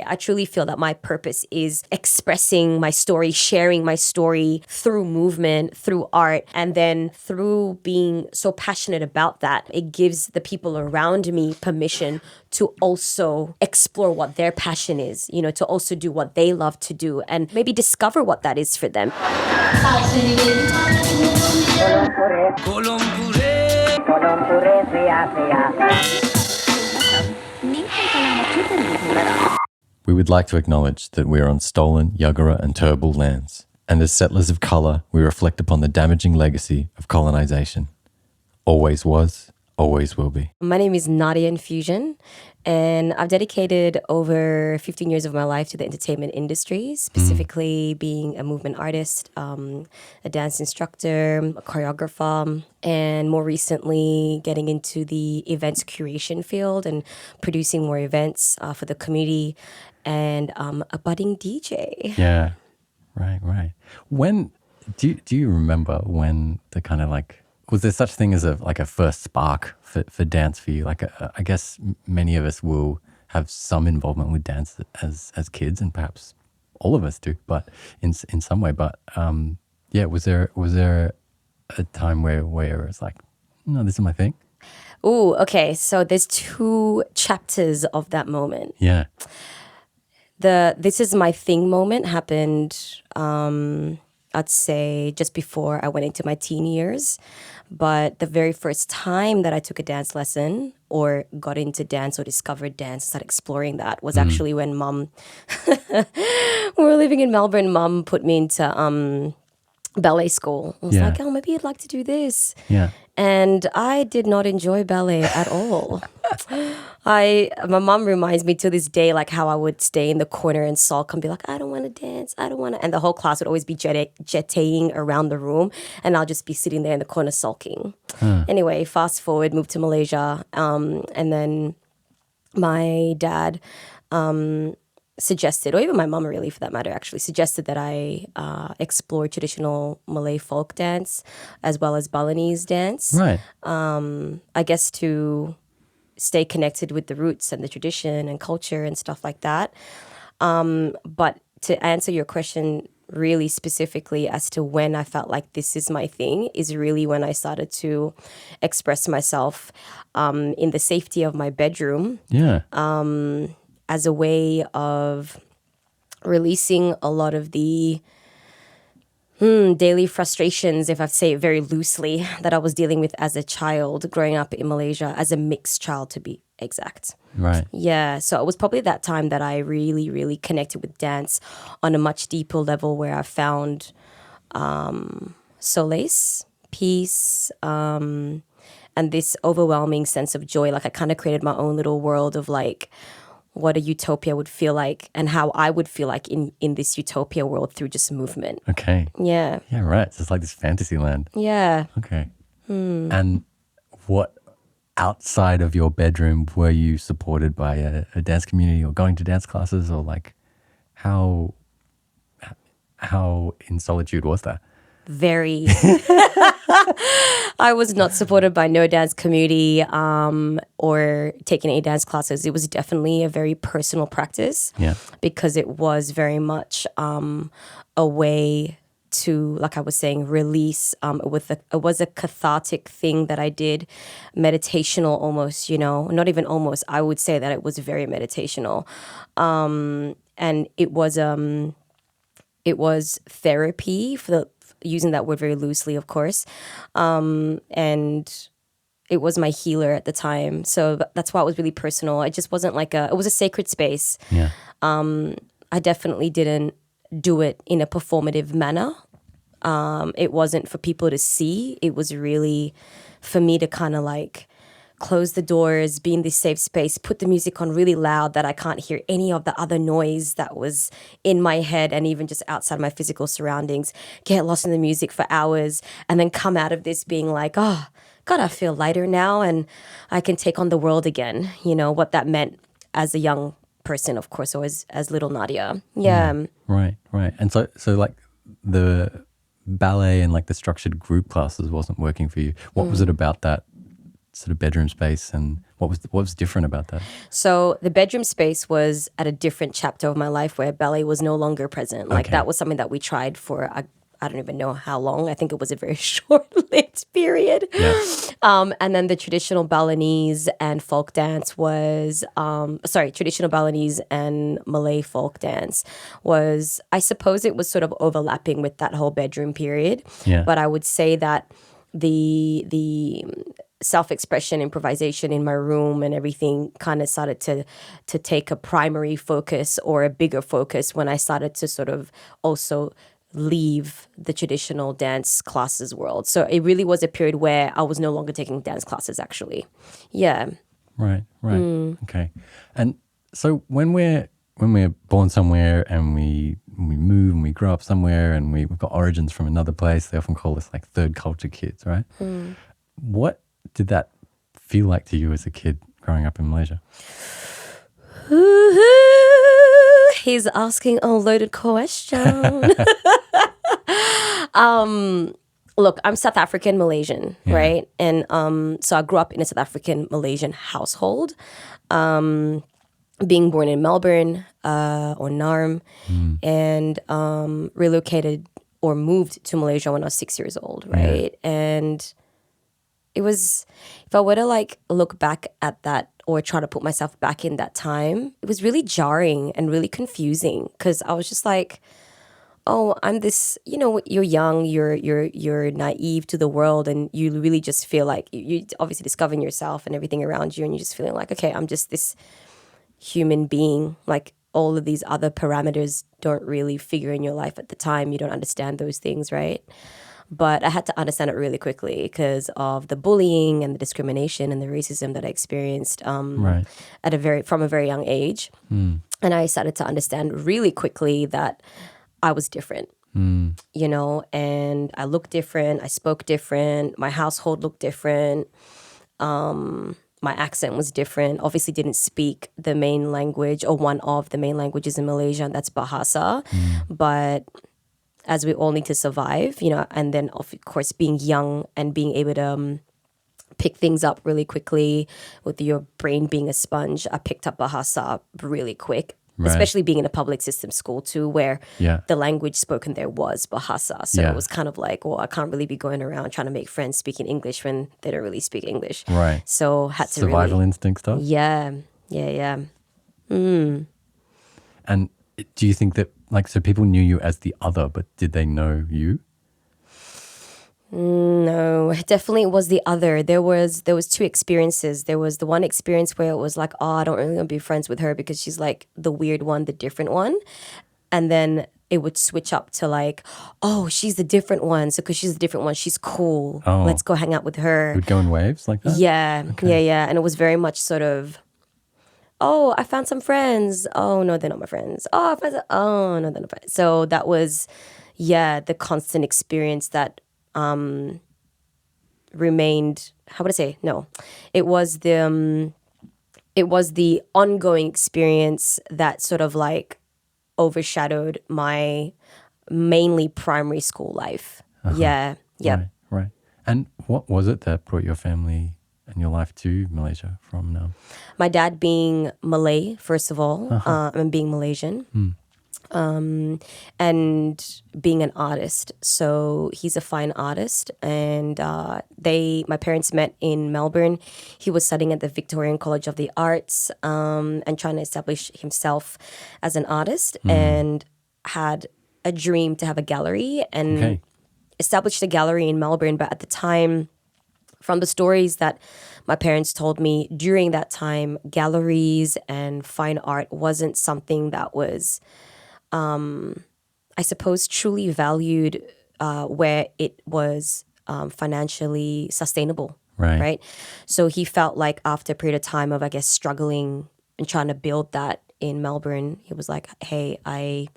I truly feel that my purpose is expressing my story, sharing my story through movement, through art, and then through being so passionate about that, it gives the people around me permission to also explore what their passion is, you know, to also do what they love to do and maybe discover what that is for them. We would like to acknowledge that we are on stolen Yagara and Turrbal lands, and as settlers of colour, we reflect upon the damaging legacy of colonisation. Always was, always will be. My name is Nadiah NfuZion, and I've dedicated over 15 years of my life to the entertainment industry, specifically being a movement artist, a dance instructor, a choreographer, and more recently getting into the events curation field and producing more events for the community, and a budding DJ. Yeah, right. When do you remember when the kind of like, was there such thing as a first spark for dance for you? Like I guess many of us will have some involvement with dance as kids, and perhaps all of us do, but in some way. But yeah, was there a time where it's like, no, this is my thing? Ooh, okay. So there's 2 chapters of that moment. Yeah. The this is my thing moment happened, I'd say just before I went into my teen years. But the very first time that I took a dance lesson or got into dance or discovered dance, started exploring that, was actually when mum, we were living in Melbourne, mum put me into ballet school. I was like, oh, maybe you'd like to do this. Yeah. And I did not enjoy ballet at all. My mom reminds me to this day, like how I would stay in the corner and sulk and be like, I don't want to dance. I don't want to. And the whole class would always be jetting around the room, and I'll just be sitting there in the corner sulking. Anyway, fast forward, moved to Malaysia. And then my dad suggested, or even my mum really for that matter, actually suggested that I explore traditional Malay folk dance as well as Balinese dance. Right. I guess to stay connected with the roots and the tradition and culture and stuff like that. But to answer your question really specifically as to when I felt like this is my thing is really when I started to express myself in the safety of my bedroom. Yeah. As a way of releasing a lot of the daily frustrations, if I say it very loosely, that I was dealing with as a child growing up in Malaysia, as a mixed child to be exact. Right. Yeah, so it was probably that time that I really, really connected with dance on a much deeper level where I found solace, peace, and this overwhelming sense of joy. Like I kind of created my own little world of like, what a utopia would feel like and how I would feel like in this utopia world through just movement. Okay. Yeah. Yeah, right. So it's like this fantasy land. Yeah. Okay. And what outside of your bedroom were you supported by a dance community or going to dance classes, or like how in solitude was that? Very. I was not supported by no dance community or taking any dance classes. It was definitely a very personal practice. Yeah. Because it was very much a way to, like I was saying, release. It was a cathartic thing that I did, meditational almost, you know, not even almost. I would say that it was very meditational. And it was therapy using that word very loosely, of course. And it was my healer at the time. So that's why it was really personal. It just wasn't it was a sacred space. Yeah. I definitely didn't do it in a performative manner. It wasn't for people to see. It was really for me to kind of like close the doors, be in this safe space, put the music on really loud that I can't hear any of the other noise that was in my head and even just outside my physical surroundings, get lost in the music for hours, and then come out of this being like, oh, God, I feel lighter now and I can take on the world again. You know, what that meant as a young person, of course, or as little Nadiah. Yeah. Right. And so like the ballet and like the structured group classes wasn't working for you. What was it about that sort of bedroom space, and what was different about that? So the bedroom space was at a different chapter of my life where ballet was no longer present. Like Okay. that was something that we tried for I don't even know how long. I think it was a very short-lived period. Yeah. And then the traditional Balinese and folk dance was, traditional Balinese and Malay folk dance was, I suppose it was sort of overlapping with that whole bedroom period. Yeah. But I would say that the self-expression, improvisation in my room and everything kind of started to take a primary focus or a bigger focus when I started to sort of also leave the traditional dance classes world. So it really was a period where I was no longer taking dance classes, actually. Yeah. Right. Okay. And so when we're born somewhere and we move and we grow up somewhere and we've got origins from another place, they often call us like third culture kids, right? What did that feel like to you as a kid growing up in Malaysia? He's asking a loaded question. Look, I'm South African Malaysian, right? And so I grew up in a South African Malaysian household. Being born in Melbourne or Naarm, and relocated or moved to Malaysia when I was 6 years old, right? And it was, if I were to like look back at that or try to put myself back in that time, it was really jarring and really confusing because I was just like, oh, I'm this, you're young, you're naive to the world, and you really just feel like you obviously discovering yourself and everything around you, and you're just feeling like, okay, I'm just this human being. Like all of these other parameters don't really figure in your life at the time. You don't understand those things, right? But I had to understand it really quickly because of the bullying and the discrimination and the racism that I experienced Right. from a very young age. And I started to understand really quickly that I was different, and I looked different, I spoke different, my household looked different, my accent was different, obviously didn't speak the main language or one of the main languages in Malaysia, and that's Bahasa. But as we all need to survive, and then of course being young and being able to pick things up really quickly with your brain being a sponge, I picked up Bahasa really quick. Right. Especially being in a public system school too, where Yeah. the language spoken there was Bahasa. So Yeah. it was kind of like, well, I can't really be going around trying to make friends speaking English when they don't really speak English. Right. So had to Survival really, instinct stuff? yeah. And do you think that, like, so people knew you as the other, but did they know you? No, definitely it was the other. There was two experiences. There was the one experience where it was like, oh, I don't really want to be friends with her because she's like the weird one, the different one. And then it would switch up to like, oh, she's the different one. So because she's the different one, she's cool. Oh. Let's go hang out with her. It would go in waves like that? Yeah. And it was very much sort of, oh, I found some friends. Oh, no, they're not my friends. Oh, I found some, oh, no, they're not friends. So that was, the constant experience that remained, how would I say? No, it was the ongoing experience that sort of like overshadowed my mainly primary school life. Yeah. Right. And what was it that brought your family and your life to Malaysia from now? My dad being Malay, first of all, and being Malaysian. And being an artist. So he's a fine artist, and my parents met in Melbourne. He was studying at the Victorian College of the Arts and trying to establish himself as an artist, and had a dream to have a gallery and established a gallery in Melbourne. But at the time, from the stories that my parents told me during that time, galleries and fine art wasn't something that was I suppose truly valued where it was financially sustainable, right? So he felt like after a period of time of, I guess, struggling and trying to build that in Melbourne, he was like, hey, I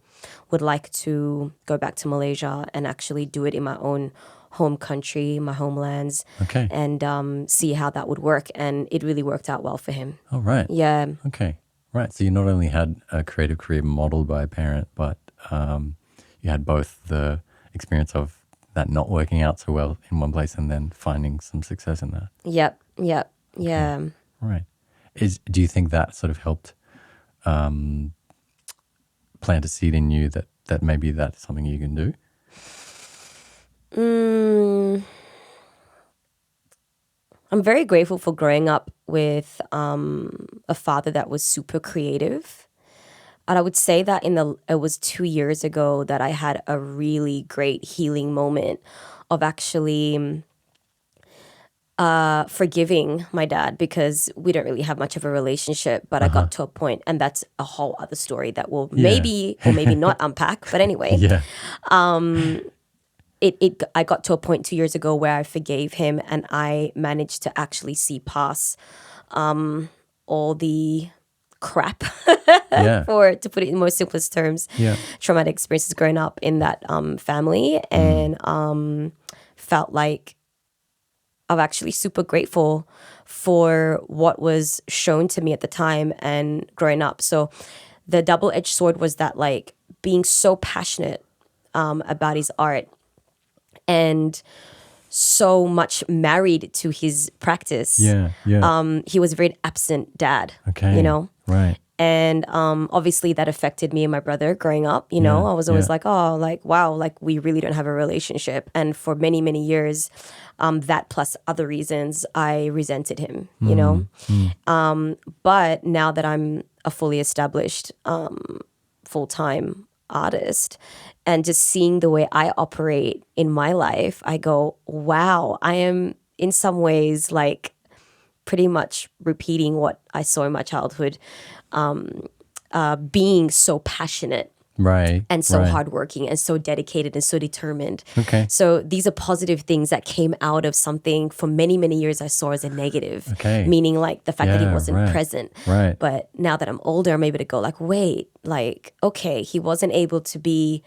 would like to go back to Malaysia and actually do it in my own home country, my homelands, and see how that would work. And it really worked out well for him. Oh, right. Yeah. Okay. Right. So you not only had a creative career modeled by a parent, but you had both the experience of that not working out so well in one place and then finding some success in that. Yep. Yep. Yeah. Right. Do you think that sort of helped plant a seed in you that maybe that's something you can do? I'm very grateful for growing up with a father that was super creative. And I would say that it was 2 years ago that I had a really great healing moment of actually forgiving my dad, because we don't really have much of a relationship, but I got to a point, and that's a whole other story that we'll maybe or maybe not unpack. But anyway, Yeah. I got to a point 2 years ago where I forgave him, and I managed to actually see past all the crap, Yeah. to put it in most simplest terms, Yeah. traumatic experiences growing up in that family, and felt like I'm actually super grateful for what was shown to me at the time and growing up. So the double-edged sword was that, like, being so passionate about his art and so much married to his practice. Yeah. Yeah. He was a very absent dad, Okay. you know? Right. And obviously that affected me and my brother growing up, you know? Yeah, I was always yeah. like, oh, like, wow, like we really don't have a relationship. And for many, many years, that plus other reasons, I resented him, you know? But now that I'm a fully established full-time artist, and just seeing the way I operate in my life, I go, wow, I am in some ways like pretty much repeating what I saw in my childhood, being so passionate Right. and so right. hardworking and so dedicated and so determined. Okay. So these are positive things that came out of something for many, many years I saw as a negative. Okay. Meaning like the fact that he Yeah, wasn't right. present. Right. But now that I'm older, I'm able to go like, wait, like, okay, he wasn't able to be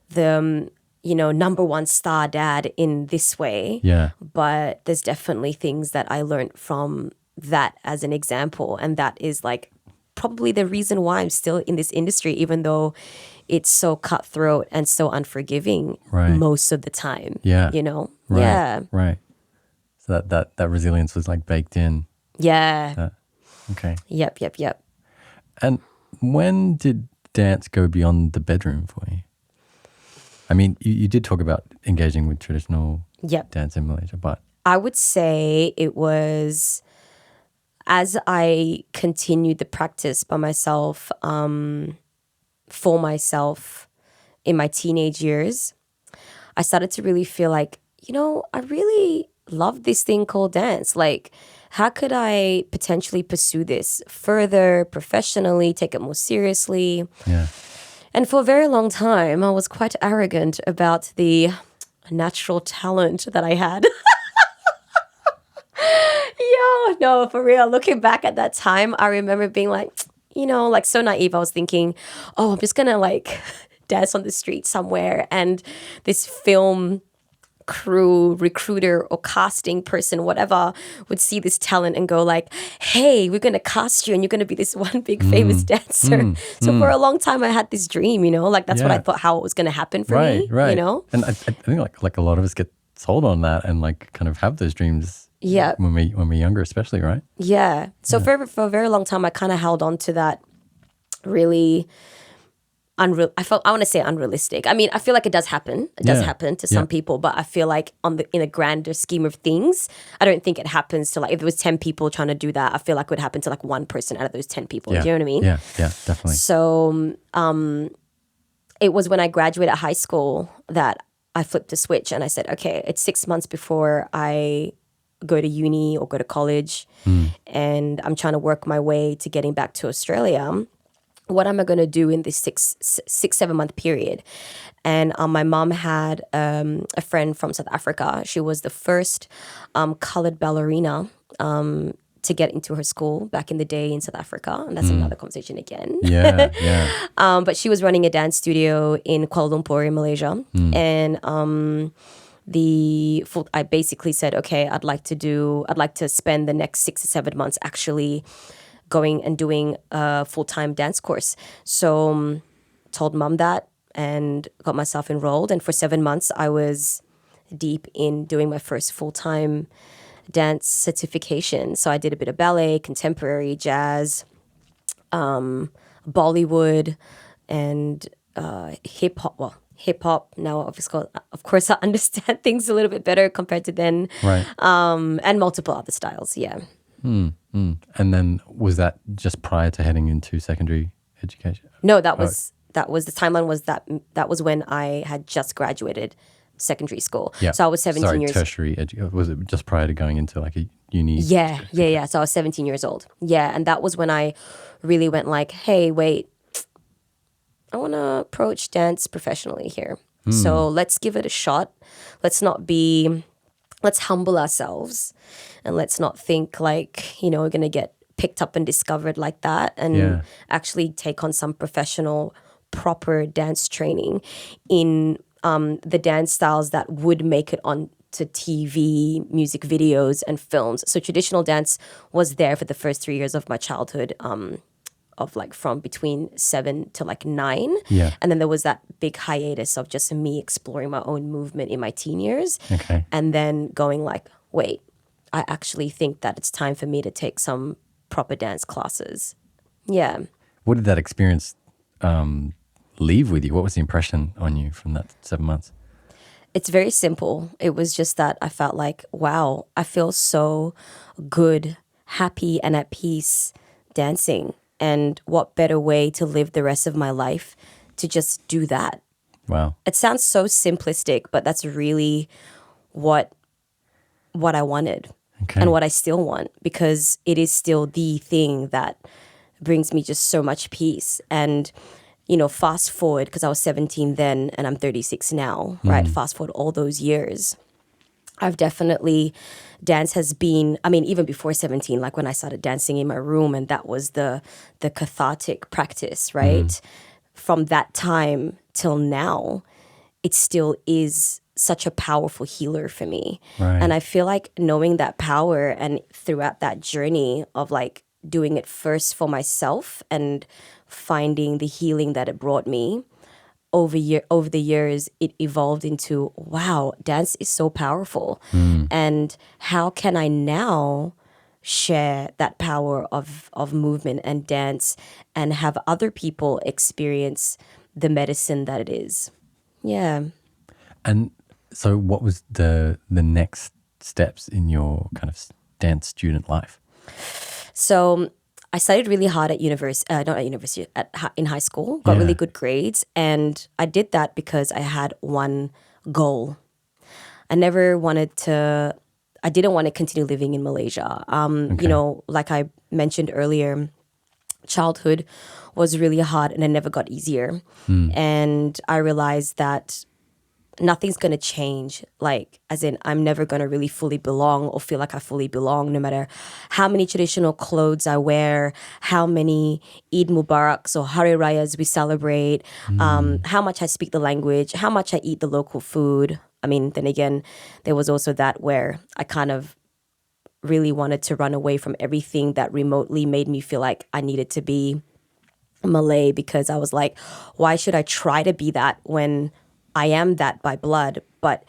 the, number one star dad in this way. Yeah. But there's definitely things that I learned from that as an example. And that is like probably the reason why I'm still in this industry, even though it's so cutthroat and so unforgiving Right. most of the time. Yeah. Right. Yeah. Right. So that resilience was like baked in. Yeah. Okay. Yep. And when did dance go beyond the bedroom for you? I mean, you did talk about engaging with traditional Yep. dance in Malaysia, but I would say it was as I continued the practice by myself, for myself in my teenage years, I started to really feel like, I really love this thing called dance. Like, how could I potentially pursue this further professionally, take it more seriously? yeah. And for a very long time, I was quite arrogant about the natural talent that I had. Yo, no, for real. Looking back at that time, I remember being like, like so naive. I was thinking, oh, I'm just going to like dance on the street somewhere. And this film crew, recruiter or casting person, whatever, would see this talent and go like, hey, we're going to cast you and you're going to be this one big famous dancer. So for a long time, I had this dream, like that's what I Yeah. thought how it was going to happen for Right. me, Right. And I think like a lot of us get sold on that and like kind of have those dreams. Yeah. When we're younger, especially, right? Yeah. So for a very long time, I kind of held on to that really I want to say unrealistic. I mean, I feel like it does happen. It does Yeah. happen to some people, but I feel like in a grander scheme of things, I don't think it happens to like, if there was 10 people trying to do that, I feel like it would happen to like one person out of those 10 people. Yeah. Do you know what I mean? Yeah. Yeah. Definitely. So it was when I graduated high school that I flipped the switch and I said, okay, it's 6 months before I go to uni or go to college, and I'm trying to work my way to getting back to Australia. What am I going to do in this 7 month period? And my mom had a friend from South Africa. She was the first colored ballerina to get into her school back in the day in South Africa. And that's another conversation again. Yeah. Yeah. But she was running a dance studio in Kuala Lumpur in Malaysia. And I basically said, okay, I'd like to spend the next 6 to 7 months actually going and doing a full-time dance course. So told mom that and got myself enrolled. And for 7 months, I was deep in doing my first full-time dance certification. So I did a bit of ballet, contemporary, jazz, Bollywood, and hip hop. Well, hip hop now, of course, I understand things a little bit better compared to then. Right. And multiple other styles. Yeah. And then was that just prior to heading into secondary education? No, that was the timeline. That was when I had just graduated secondary school. Yeah. So I was 17 years. Tertiary was it just prior to going into like a uni? Yeah. So I was 17 years old. Yeah, and that was when I really went like, hey, wait, I want to approach dance professionally here. So let's give it a shot. Let's humble ourselves, and let's not think like, we're going to get picked up and discovered like that, and actually take on some professional, proper dance training in the dance styles that would make it on to TV, music videos, and films. So traditional dance was there for the first 3 years of my childhood, of like from between 7 to like 9. Yeah. And then there was that big hiatus of just me exploring my own movement in my teen years. Okay. And then going like, wait, I actually think that it's time for me to take some proper dance classes. Yeah. What did that experience leave with you? What was the impression on you from that 7 months? It's very simple. It was just that I felt like, wow, I feel so good, happy, and at peace dancing. And what better way to live the rest of my life to just do that? Wow. It sounds so simplistic, but that's really what I wanted. Okay. And what I still want, because it is still the thing that brings me just so much peace. And, fast forward, because I was 17 then and I'm 36 now, right? Fast forward all those years. I've definitely, dance has been, even before 17, like when I started dancing in my room, and that was the cathartic practice, right? From that time till now, it still is such a powerful healer for me. Right. And I feel like knowing that power, and throughout that journey of like doing it first for myself and finding the healing that it brought me, over the years, it evolved into, wow, dance is so powerful. And how can I now share that power of movement and dance and have other people experience the medicine that it is? Yeah. And so what was the next steps in your kind of dance student life? So I studied really hard at in high school, got really good grades. And I did that because I had one goal. I didn't want to continue living in Malaysia. Like I mentioned earlier, childhood was really hard and it never got easier. And I realized that nothing's going to change. Like, as in, I'm never going to really fully belong or feel like I fully belong, no matter how many traditional clothes I wear, how many Eid Mubaraks or Hari Rayas we celebrate, how much I speak the language, how much I eat the local food. Then again, there was also that where I kind of really wanted to run away from everything that remotely made me feel like I needed to be Malay, because I was like, why should I try to be that when I am that by blood, but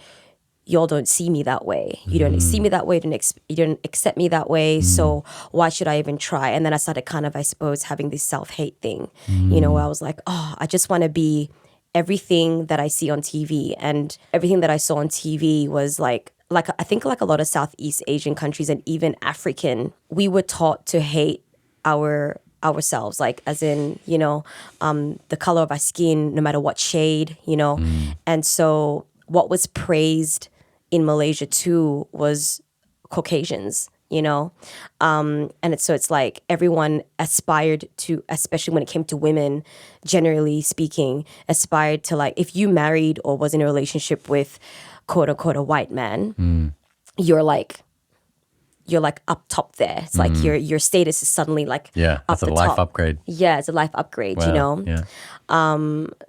y'all don't see me that way. You don't see me that way. You don't accept me that way. So why should I even try? And then I started kind of, I suppose, having this self-hate thing, where I was like, oh, I just want to be everything that I see on TV. And everything that I saw on TV was like I think like a lot of Southeast Asian countries and even African, we were taught to hate ourselves, like as in, the color of our skin, no matter what shade, And so what was praised in Malaysia too was Caucasians, and it's like everyone aspired to, especially when it came to women, generally speaking, aspired to, like, if you married or was in a relationship with quote unquote a white man, you're like up top there. It's like your status is suddenly like that's up a the life top. upgrade. Yeah, it's a life upgrade,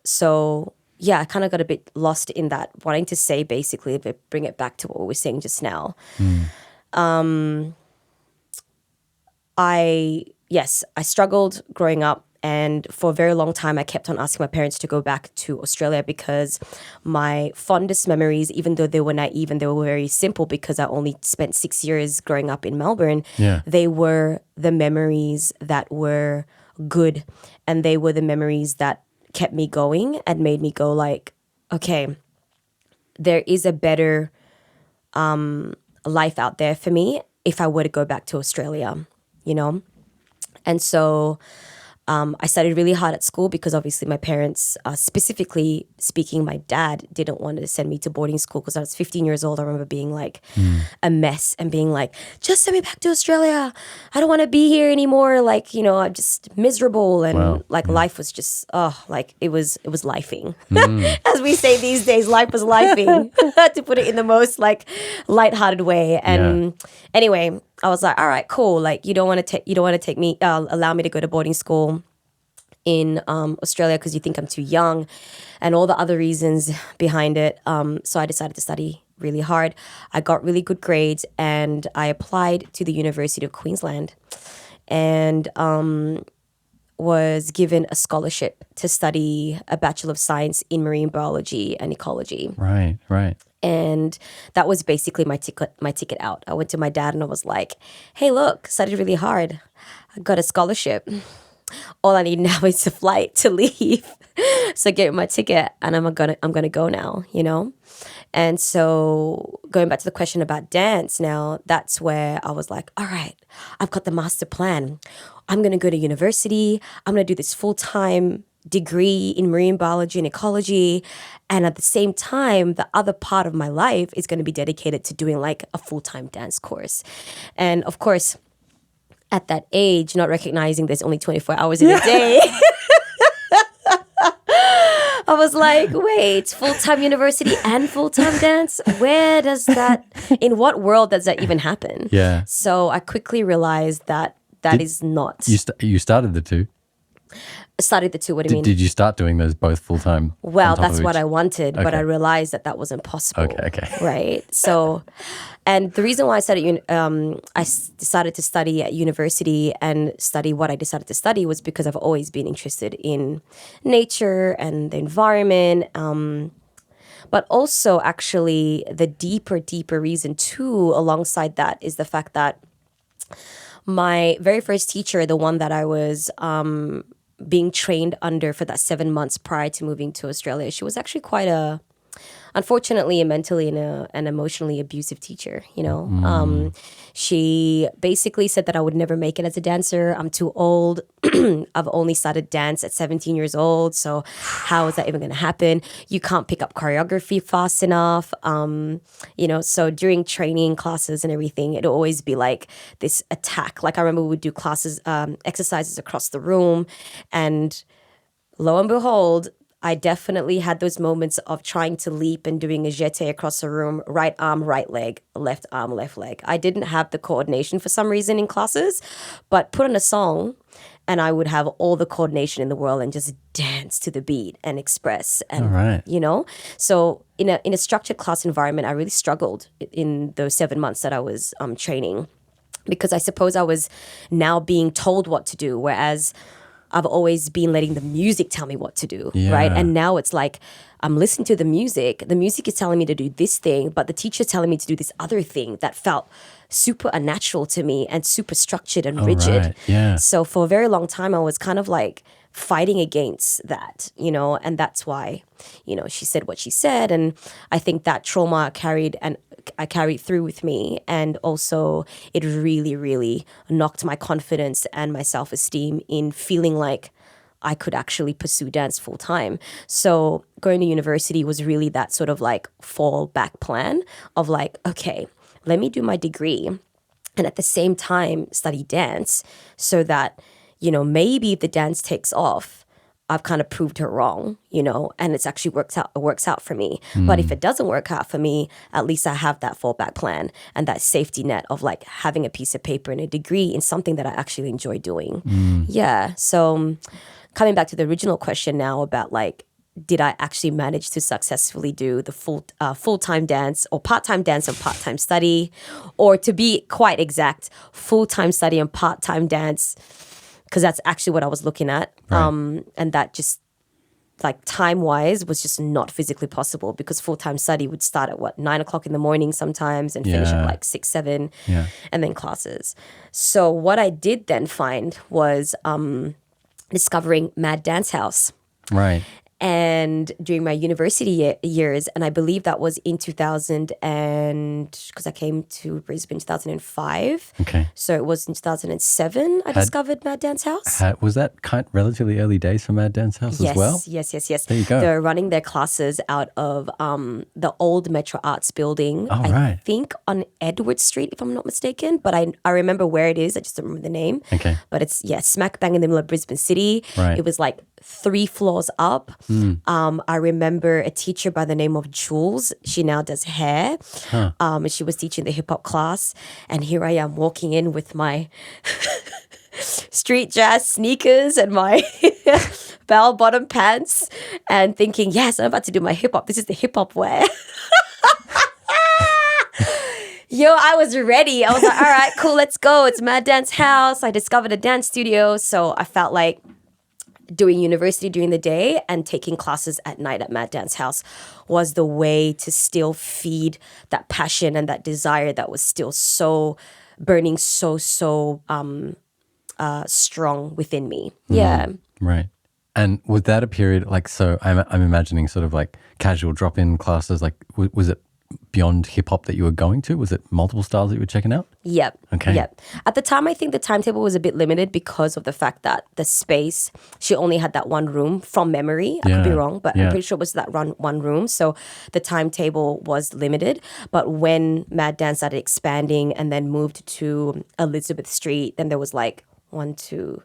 So yeah, I kind of got a bit lost in that, wanting to say basically, if bring it back to what we were saying just now. I struggled growing up, And for a very long time, I kept on asking my parents to go back to Australia because my fondest memories, even though they were naive and they were very simple because I only spent 6 years growing up in Melbourne, Yeah. they were the memories that were good. And they were the memories that kept me going and made me go like, okay, there is a better life out there for me if I were to go back to Australia, you know? And so I studied really hard at school because obviously my parents, specifically speaking, my dad didn't want to send me to boarding school because I was 15 years old. I remember being like a mess and being like, just send me back to Australia. I don't want to be here anymore. Like, you know, I'm just miserable. And Wow. life was just, like it was lifing. As we say these days, life was lifing, to put it in the most like lighthearted way. And anyway, I was like, all right, cool. Like you don't want to take me, allow me to go to boarding school in Australia because you think I'm too young and all the other reasons behind it. So I decided to study really hard. I got really good grades and I applied to the University of Queensland and was given a scholarship to study a Bachelor of Science in Marine Biology and Ecology. Right, right. And that was basically my ticket out. I went to my dad and I was like, hey, look, studied really hard. I got a scholarship. All I need now is a flight to leave. So get my ticket and I'm gonna go now, you know? And so going back to the question about dance now, that's where I was like, all right, I've got the master plan. I'm gonna go to university. I'm gonna do this full-time degree in marine biology and ecology. And at the same time, the other part of my life is going to be dedicated to doing like a full-time dance course. And of course, at that age, not recognizing there's only 24 hours in a day, I was like, wait, full-time university and full-time dance? In what world does that even happen? Yeah. So I quickly realized that is not. You started the two? Started the two, what do you mean? Did you start doing those both full time? Well, that's what I wanted, but Okay. I realized that wasn't possible. Okay. Right. So, and the reason why I decided to study at university and study what I decided to study was because I've always been interested in nature and the environment. But also, actually, the deeper reason too, alongside that, is the fact that my very first teacher, the one that I was being trained under for that 7 months prior to moving to Australia, she was actually quite unfortunately a mentally and emotionally abusive teacher, you know. She basically said that I would never make it as a dancer. I'm too old. I've only started dance at 17 years old, so how is that even going to happen? You can't pick up choreography fast enough. You know, so during training classes and everything, it'd always be like this attack. Like I remember we would do classes, exercises across the room, and lo and behold, I definitely had those moments of trying to leap and doing a jeté across the room, right arm, right leg, left arm, left leg. I didn't have the coordination for some reason in classes, but put on a song and I would have all the coordination in the world and just dance to the beat and express. And, All right. you know, so in a structured class environment, I really struggled in those 7 months that I was training, because I suppose I was now being told what to do, whereas I've always been letting the music tell me what to do, right? And now it's like I'm listening to the music. The music is telling me to do this thing, but the teacher's telling me to do this other thing that felt super unnatural to me and super structured and rigid. Right. Yeah. So for a very long time, I was kind of like fighting against that, you know, and that's why, you know, she said what she said. And I think that trauma I carried through with me, and also it really, really knocked my confidence and my self-esteem in feeling like I could actually pursue dance full time. So going to university was really that sort of like fallback plan of like, okay, let me do my degree and at the same time study dance so that, you know, maybe if the dance takes off, I've kind of proved her wrong, you know, and it's actually works out for me. But if it doesn't work out for me, at least I have that fallback plan and that safety net of like having a piece of paper and a degree in something that I actually enjoy doing. Yeah. So coming back to the original question now about like, did I actually manage to successfully do the full-time dance or part-time dance and part-time study, or to be quite exact, full-time study and part-time dance? because that's actually what I was looking at. Right. And that just like time-wise was just not physically possible because full-time study would start at 9 o'clock in the morning sometimes and finish at Yeah. like 6, 7, Yeah. and then classes. So what I did then find was discovering Mad Dance House. Right. And during my university years, and I believe that was in 2000 because I came to Brisbane 2005. Okay. So it was in 2007 I discovered Mad Dance House. Was that relatively early days for Mad Dance House as well? Yes. There you go. They're running their classes out of the old Metro Arts building. Oh, I right. think on Edward Street, if I'm not mistaken. But I remember where it is. I just don't remember the name. Okay. But it's, smack bang in the middle of Brisbane City. Right. It was like 3 floors up. I remember a teacher by the name of Jules. She now does hair. And she was teaching the hip hop class. And here I am walking in with my street jazz sneakers and my bell bottom pants and thinking, yes, I'm about to do my hip hop. This is the hip hop wear. Yo, I was ready. I was like, all right, cool, let's go. It's Mad Dance House. I discovered a dance studio. So I felt like doing university during the day and taking classes at night at Mad Dance House was the way to still feed that passion and that desire that was still so burning, so strong within me. Yeah. Right. And was that a period so I'm imagining sort of like casual drop-in classes, like was it beyond hip hop that you were going to? Was it multiple styles that you were checking out? Yep. Okay. Yep. At the time, I think the timetable was a bit limited because of the fact that the space, she only had that one room from memory. I could be wrong, but I'm pretty sure it was that one room. So the timetable was limited. But when Mad Dance started expanding and then moved to Elizabeth Street, then there was like 1, 2,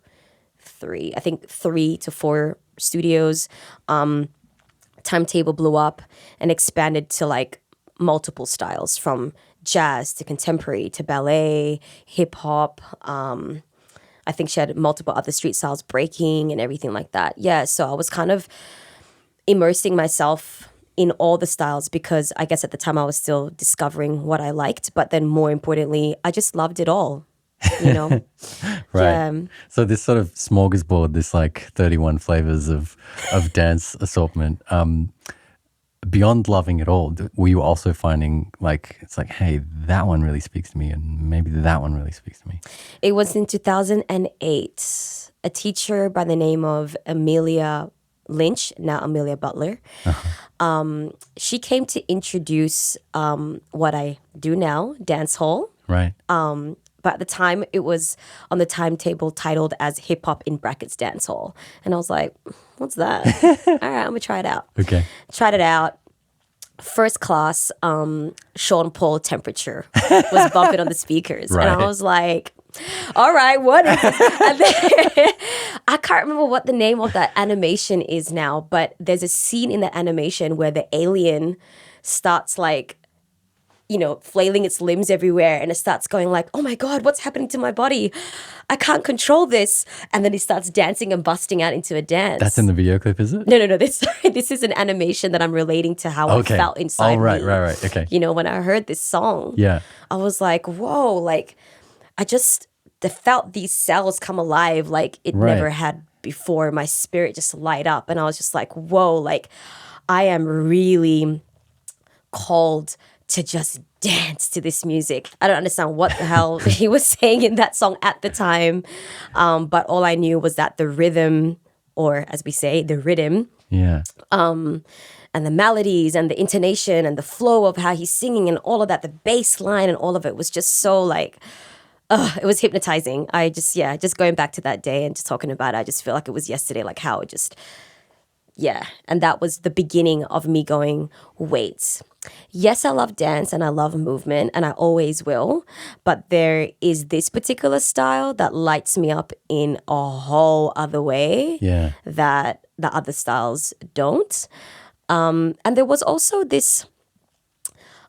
3, I think 3 to 4 studios. Timetable blew up and expanded to like multiple styles from jazz to contemporary to ballet, hip hop. I think she had multiple other street styles, breaking and everything like that. Yeah, so I was kind of immersing myself in all the styles because I guess at the time I was still discovering what I liked, but then more importantly, I just loved it all, you know? Right. So this sort of smorgasbord, this like 31 flavors of dance assortment, beyond loving it all, were you also finding like, it's like, hey, that one really speaks to me and maybe that one really speaks to me? It was in 2008. A teacher by the name of Amelia Lynch, now Amelia Butler, she came to introduce what I do now, Dancehall. Right. But at the time, it was on the timetable titled as hip hop in brackets dancehall. And I was like, what's that? All right, I'm going to try it out. Okay. Tried it out. First class, Sean Paul Temperature was bumping on the speakers. Right. And I was like, all right, what is this? And then, I can't remember what the name of that animation is now, but there's a scene in the animation where the alien starts like, flailing its limbs everywhere, and it starts going like, oh my God, what's happening to my body? I can't control this. And then he starts dancing and busting out into a dance. That's in the video clip, is it? No. This is an animation that I'm relating to how I felt inside me. Right. Okay. When I heard this song, Yeah. I was like, whoa, like I felt these cells come alive like it never had before. My spirit just light up. And I was just like, whoa, like I am really called to just dance to this music. I don't understand what the hell he was saying in that song at the time. But all I knew was that the rhythm, or as we say, the rhythm, Yeah. and the melodies and the intonation and the flow of how he's singing and all of that, the bass line and all of it was just so like, it was hypnotizing. Just going back to that day and just talking about it, I just feel like it was yesterday, like how it just, and that was the beginning of me going, wait, yes, I love dance and I love movement and I always will, but there is this particular style that lights me up in a whole other way that the other styles don't. And there was also this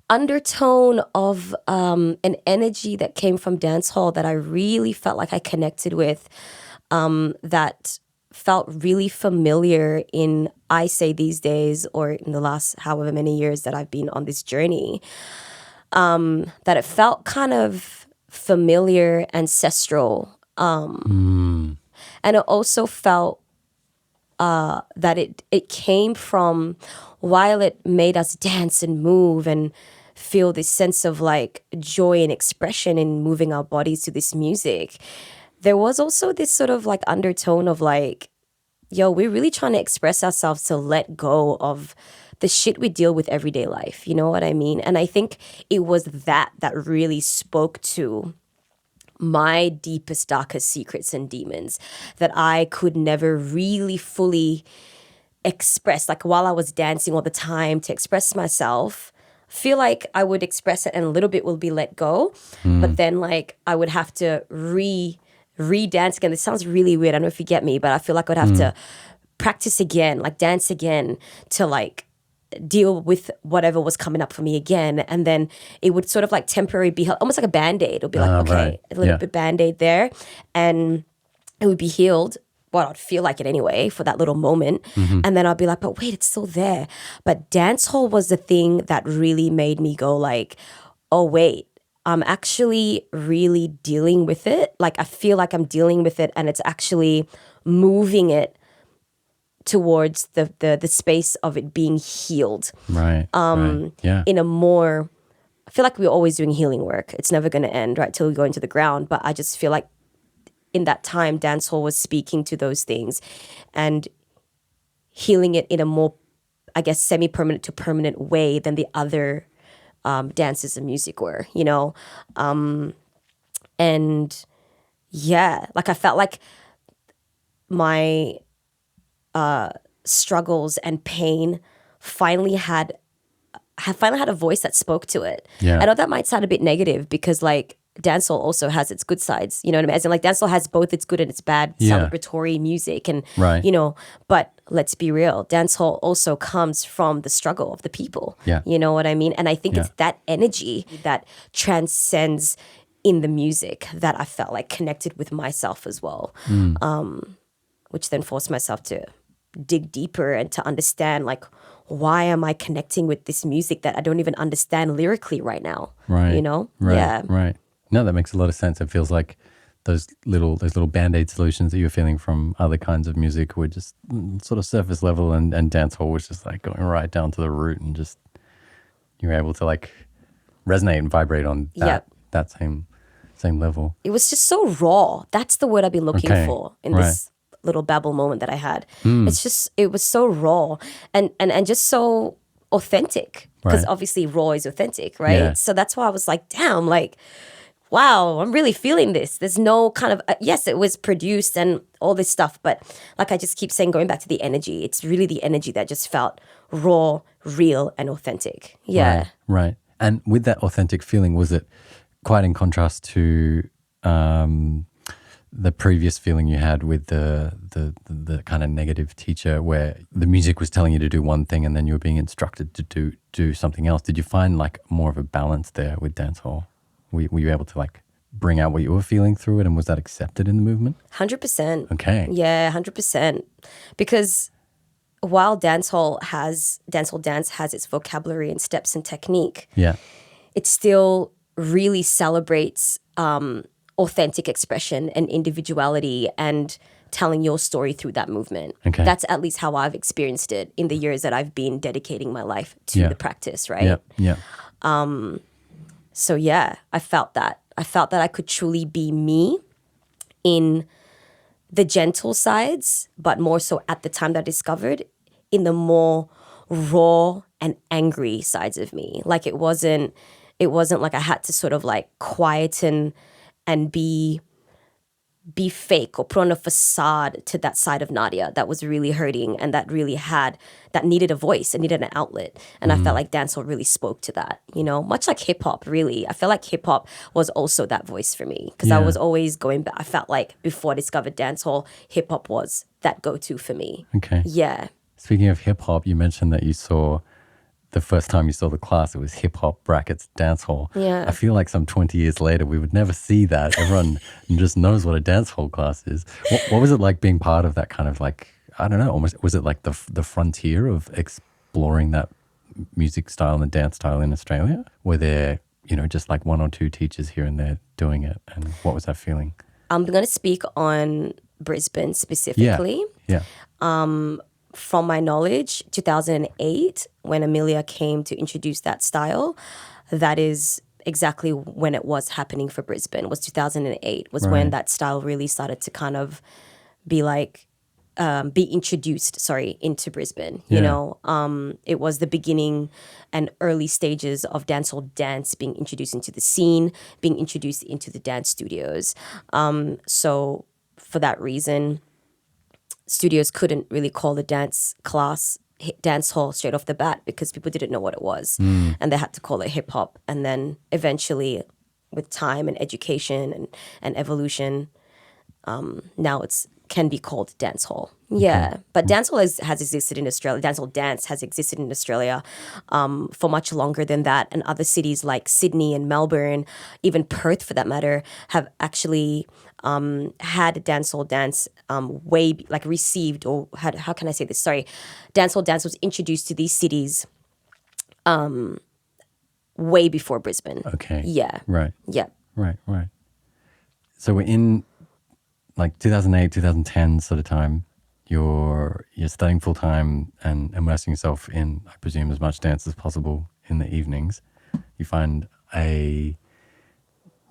undertone of an energy that came from dancehall that I really felt like I connected with, that felt really familiar in, I say these days, or in the last however many years that I've been on this journey, that it felt kind of familiar, ancestral. And And it also felt that it came from, while it made us dance and move and feel this sense of like joy and expression in moving our bodies to this music, there was also this sort of like undertone of like, yo, we're really trying to express ourselves to let go of the shit we deal with everyday life. You know what I mean? And I think it was that really spoke to my deepest, darkest secrets and demons that I could never really fully express. Like while I was dancing all the time to express myself, feel like I would express it and a little bit will be let go. But then like I would have to re-dance again. This sounds really weird. I don't know if you get me, but I feel like I'd have to practice again, like dance again to like deal with whatever was coming up for me again. And then it would sort of like temporarily be almost like a Band-Aid. It'll be like, okay, right. a little bit Band-Aid there. And it would be healed. Well, I'd feel like it anyway for that little moment. And then I'd be like, but wait, it's still there. But dancehall was the thing that really made me go like, oh, wait, I'm actually really dealing with it. Like I feel like I'm dealing with it and it's actually moving it towards the space of it being healed. Right. Right. Yeah. In a more, I feel like we're always doing healing work. It's never going to end, right, till we go into the ground. But I just feel like in that time, dancehall was speaking to those things and healing it in a more, I guess, semi-permanent to permanent way than the other dances and music were, you know? And yeah, like I felt like my struggles and pain finally had a voice that spoke to it. Yeah. I know that might sound a bit negative because like dancehall also has its good sides, you know what I mean? As in like dancehall has both its good and its bad celebratory music and, Right. you know, but let's be real, dancehall also comes from the struggle of the people. Yeah. You know what I mean? And I think it's that energy that transcends in the music that I felt like connected with myself as well. Which then forced myself to dig deeper and to understand like, why am I connecting with this music that I don't even understand lyrically right now? Right. You know? Right. Yeah. Right. No, that makes a lot of sense. It feels like those little Band-Aid solutions that you were feeling from other kinds of music were just sort of surface level, and dancehall was just like going right down to the root, and just you were able to like resonate and vibrate on that same level. It was just so raw. That's the word I've been looking for in Right. this little babble moment that I had. It was so raw and just so authentic, because Right. obviously raw is authentic, right? Yeah. So that's why I was like, damn, like, wow, I'm really feeling this. There's no kind of, yes, it was produced and all this stuff, but like I just keep saying, going back to the energy, it's really the energy that just felt raw, real, and authentic. Yeah. Right. Right. And with that authentic feeling, was it quite in contrast to the previous feeling you had with the kind of negative teacher, where the music was telling you to do one thing and then you were being instructed to do something else? Did you find like more of a balance there with dancehall? Were you able to like bring out what you were feeling through it, and was that accepted in the movement? 100%. Okay. Yeah, 100%. Because while dancehall dance has its vocabulary and steps and technique, Yeah. it still really celebrates authentic expression and individuality and telling your story through that movement. Okay. That's at least how I've experienced it in the years that I've been dedicating my life to the practice, right? Yeah. Yeah. So yeah, I felt that. I felt that I could truly be me in the gentle sides, but more so at the time that I discovered in the more raw and angry sides of me. Like it wasn't like I had to sort of like quieten and be fake or put on a facade to that side of Nadiah that was really hurting and that needed a voice and needed an outlet. And I felt like dancehall really spoke to that, you know, much like hip hop, really. I felt like hip hop was also that voice for me, because I was always going back. I felt like before I discovered dancehall, hip hop was that go-to for me. Okay. Yeah. Speaking of hip hop, you mentioned that the first time you saw the class, it was hip hop brackets dancehall. Yeah. I feel like some 20 years later, we would never see that. Everyone just knows what a dancehall class is. What was it like being part of that kind of like, I don't know, almost, was it like the frontier of exploring that music style and dance style in Australia? Were there, you know, just like one or two teachers here and there doing it? And what was that feeling? I'm going to speak on Brisbane specifically. Yeah. From my knowledge, 2008, when Amelia came to introduce that style, that is exactly when it was happening for Brisbane. Was 2008 was when that style really started to kind of be like, be introduced, into Brisbane. You know, it was the beginning and early stages of dancehall dance being introduced into the scene, being introduced into the dance studios. So for that reason, studios couldn't really call the dance class dance hall straight off the bat because people didn't know what it was, and they had to call it hip hop. And then eventually, with time and education and evolution, now it's can be called dance hall. Yeah, but dancehall has existed in Australia. Dancehall dance has existed in Australia for much longer than that, and other cities like Sydney and Melbourne, even Perth for that matter, have actually had dancehall dance received, or had, how can I say this? Sorry, dancehall dance was introduced to these cities way before Brisbane. Okay. Yeah. Right. Yeah. Right. So we're in like 2008, 2010 sort of time. You're studying full time and immersing yourself in, I presume, as much dance as possible in the evenings. You find a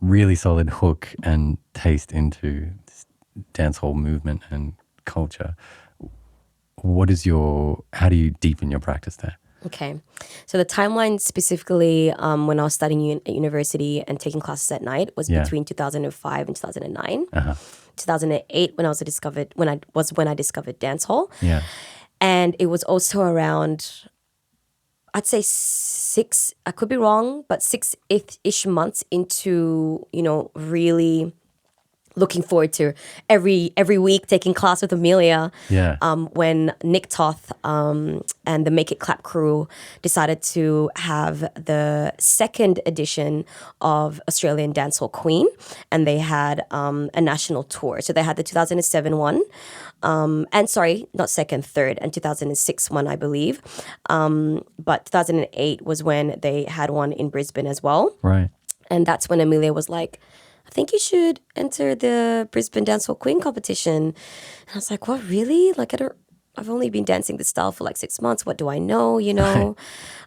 really solid hook and taste into this dancehall movement and culture. How do you deepen your practice there? Okay. So the timeline specifically when I was studying at university and taking classes at night was between 2005 and 2009. 2008 when I discovered dancehall. Yeah. And it was also around, I'd say 6, I could be wrong, but 6-ish months into, really looking forward to every week taking class with Amelia. Yeah. When Nick Toth and the Make It Clap crew decided to have the second edition of Australian Dancehall Queen, and they had a national tour. So they had the 2007 one, and sorry, not second, third, and 2006 one, I believe. But 2008 was when they had one in Brisbane as well. Right. And that's when Amelia was like, I think you should enter the Brisbane Dancehall Queen competition. And I was like, what, really? Like, I've only been dancing this style for like 6 months. What do I know,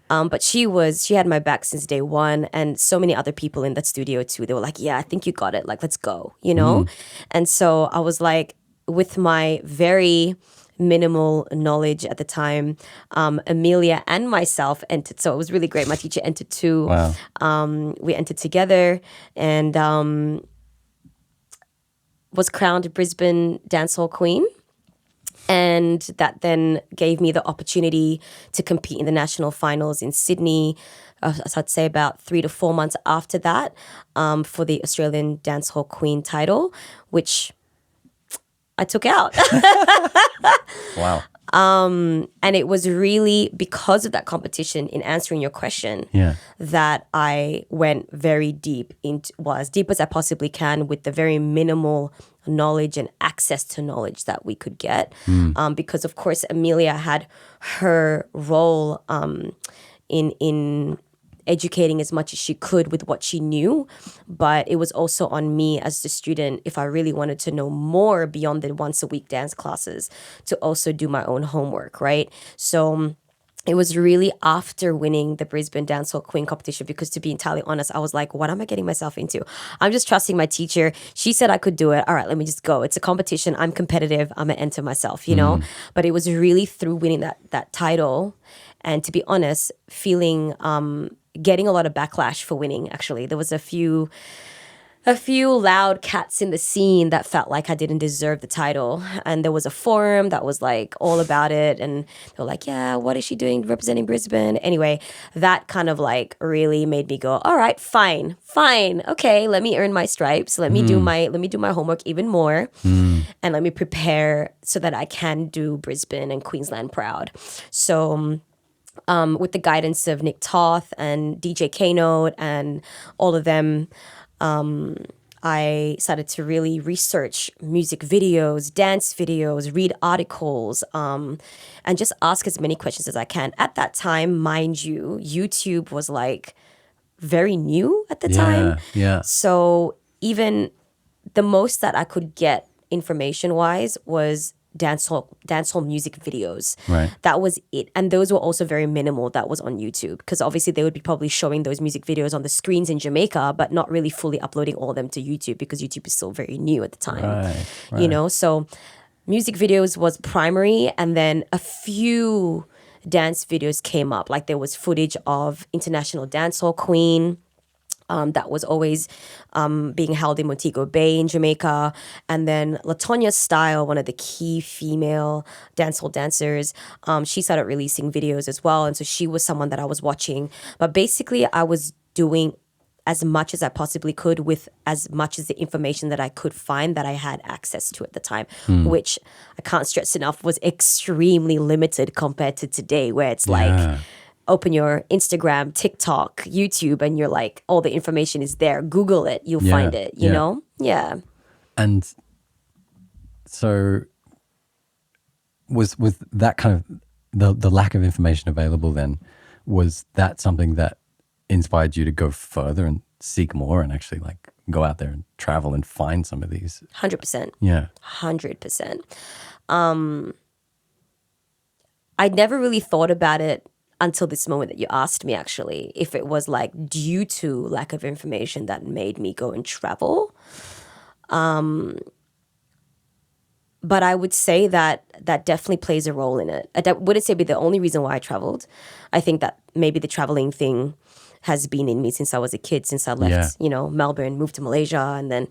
But she had my back since day one, and so many other people in that studio too. They were like, yeah, I think you got it. Like, let's go, And so I was like, with my very minimal knowledge at the time, Amelia and myself entered. So it was really great. My teacher entered too. Wow. We entered together and was crowned Brisbane Dancehall Queen. And that then gave me the opportunity to compete in the national finals in Sydney, I'd say about 3 to 4 months after that, for the Australian Dancehall Queen title, which I took out. Wow. And it was really because of that competition, in answering your question, that I went very deep as deep as I possibly can with the very minimal knowledge and access to knowledge that we could get. Because of course, Amelia had her role in educating as much as she could with what she knew, but it was also on me as the student, if I really wanted to know more beyond the once a week dance classes, to also do my own homework, right? So it was really after winning the Brisbane Dancehall Queen competition, because to be entirely honest, I was like, what am I getting myself into? I'm just trusting my teacher. She said I could do it. All right, let me just go. It's a competition. I'm competitive. I'm gonna enter myself, But it was really through winning that title, and to be honest, feeling getting a lot of backlash for winning. Actually, there was a few loud cats in the scene that felt like I didn't deserve the title, and there was a forum that was like all about it, and they were like, yeah, what is she doing representing Brisbane? Anyway, that kind of like really made me go, all right, fine, okay, let me earn my stripes, let me do my homework even more, and let me prepare so that I can do Brisbane and Queensland proud. So with the guidance of Nick Toth and DJ K-Note and all of them, I started to really research music videos, dance videos, read articles, and just ask as many questions as I can. At that time, mind you, YouTube was like very new at the time. Yeah. So even the most that I could get information wise was dancehall music videos. Right. That was it. And those were also very minimal. That was on YouTube, because obviously they would be probably showing those music videos on the screens in Jamaica, but not really fully uploading all of them to YouTube, because YouTube is still very new at the time. Right. So music videos was primary, and then a few dance videos came up. Like there was footage of International Dancehall Queen, that was always being held in Montego Bay in Jamaica. And then LaTonya Style, one of the key female dancehall dancers, she started releasing videos as well. And so she was someone that I was watching. But basically, I was doing as much as I possibly could with as much as the information that I could find that I had access to at the time, which I can't stress enough was extremely limited compared to today, where it's like, open your Instagram, TikTok, YouTube, and you're like, all the information is there. Google it, you'll find it, you know? Yeah. And so was that kind of the lack of information available then, was that something that inspired you to go further and seek more and actually like go out there and travel and find some of these? 100%. Yeah. 100%. I never really thought about it until this moment that you asked me, actually, if it was like due to lack of information that made me go and travel. But I would say that definitely plays a role in it. I wouldn't say be the only reason why I traveled. I think that maybe the traveling thing has been in me since I was a kid, since I left, Melbourne, moved to Malaysia, and then,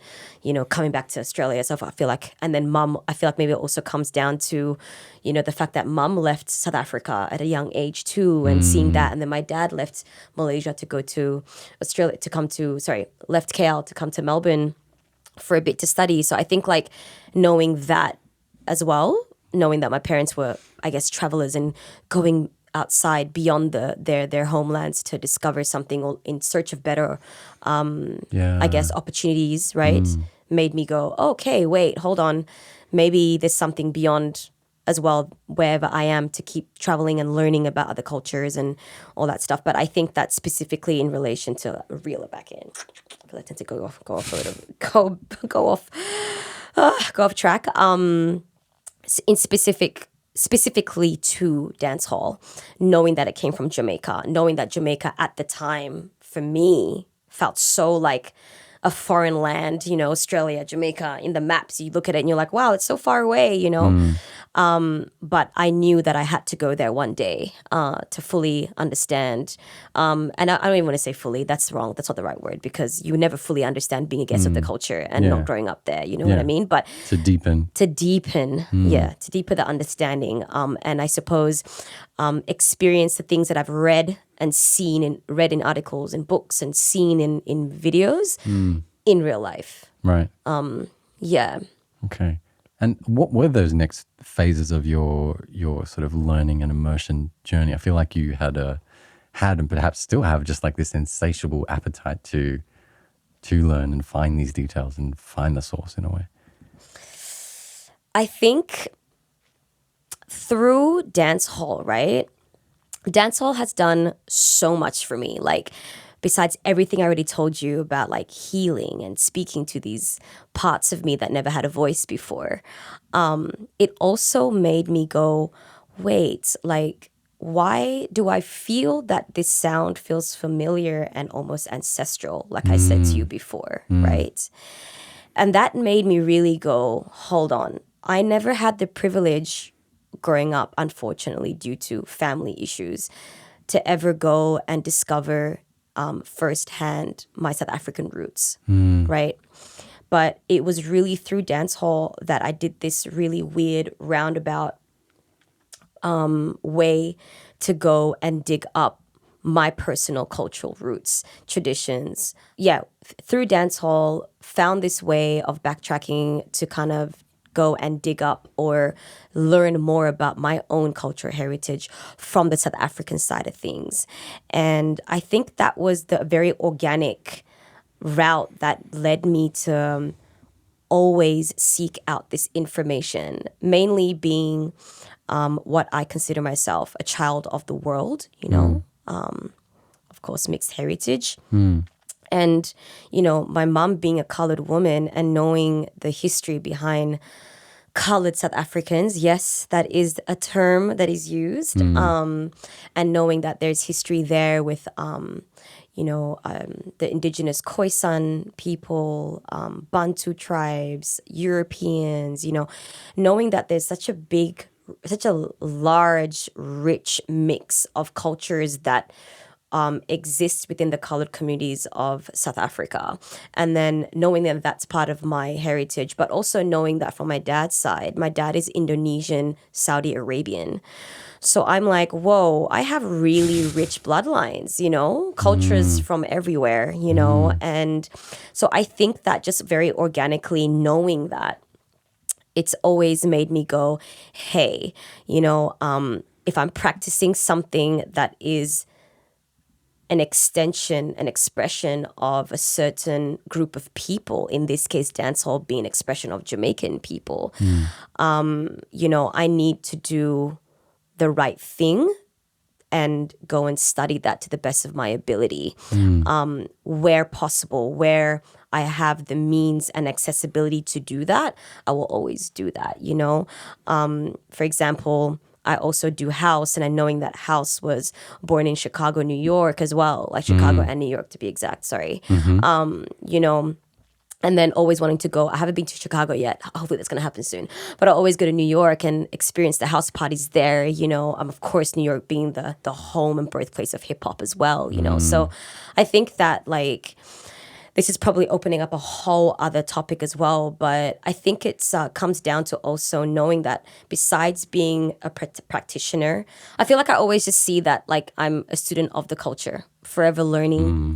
coming back to Australia. So I feel like, and then mum, I feel like maybe it also comes down to, the fact that mum left South Africa at a young age too, and seeing that. And then my dad left Malaysia to go to Australia, left KL to come to Melbourne for a bit to study. So I think like knowing that as well, knowing that my parents were, I guess, travelers and going outside beyond their homelands to discover something or in search of better, I guess, opportunities, right? Made me go, okay, wait, hold on. Maybe there's something beyond as well, wherever I am, to keep traveling and learning about other cultures and all that stuff. But I think that specifically in relation to reel it back in, because I tend to go off track. In specifically to dancehall, knowing that it came from Jamaica, knowing that Jamaica at the time for me felt so like a foreign land, Australia, Jamaica, in the maps, you look at it and you're like, wow, it's so far away, But I knew that I had to go there one day to fully understand. And I don't even want to say fully, that's wrong. That's not the right word, because you never fully understand being a guest of the culture and not growing up there, you know what I mean? But to deepen the understanding. And I suppose experience the things that I've read and seen and read in articles and books and seen in videos in real life. Right. Yeah. Okay. And what were those next phases of your sort of learning and immersion journey? I feel like you had and perhaps still have just like this insatiable appetite to learn and find these details and find the source in a way. I think through dancehall, right? Dancehall has done so much for me. Like, besides everything I already told you about, like healing and speaking to these parts of me that never had a voice before, it also made me go, wait, like, why do I feel that this sound feels familiar and almost ancestral, like I said to you before, right? And that made me really go, hold on. I never had the privilege growing up, unfortunately, due to family issues, to ever go and discover firsthand my South African roots, right? But it was really through dancehall that I did this really weird roundabout way to go and dig up my personal cultural roots, traditions. Yeah, through dancehall, found this way of backtracking to kind of go and dig up or learn more about my own cultural heritage from the South African side of things. And I think that was the very organic route that led me to always seek out this information, mainly being what I consider myself a child of the world, of course, mixed heritage. And, my mom being a colored woman and knowing the history behind colored South Africans, yes, that is a term that is used. And knowing that there's history there with, the indigenous Khoisan people, Bantu tribes, Europeans, knowing that there's such a large, rich mix of cultures that exists within the colored communities of South Africa. And then knowing that that's part of my heritage, but also knowing that from my dad's side, my dad is Indonesian, Saudi Arabian. So I'm like, whoa, I have really rich bloodlines, cultures from everywhere, And so I think that just very organically knowing that, it's always made me go, hey, if I'm practicing something that is an extension, an expression of a certain group of people, in this case, dancehall being an expression of Jamaican people, I need to do the right thing and go and study that to the best of my ability, where possible, where I have the means and accessibility to do that, I will always do that, For example, I also do house, and I knowing that house was born in Chicago, New York as well, like Chicago and New York to be exact, sorry. And then always wanting to go. I haven't been to Chicago yet. Hopefully that's going to happen soon. But I always go to New York and experience the house parties there, Of course, New York being the home and birthplace of hip hop as well, So I think that this is probably opening up a whole other topic as well, but I think it's comes down to also knowing that besides being a practitioner, I feel like I always just see that I'm a student of the culture, forever learning,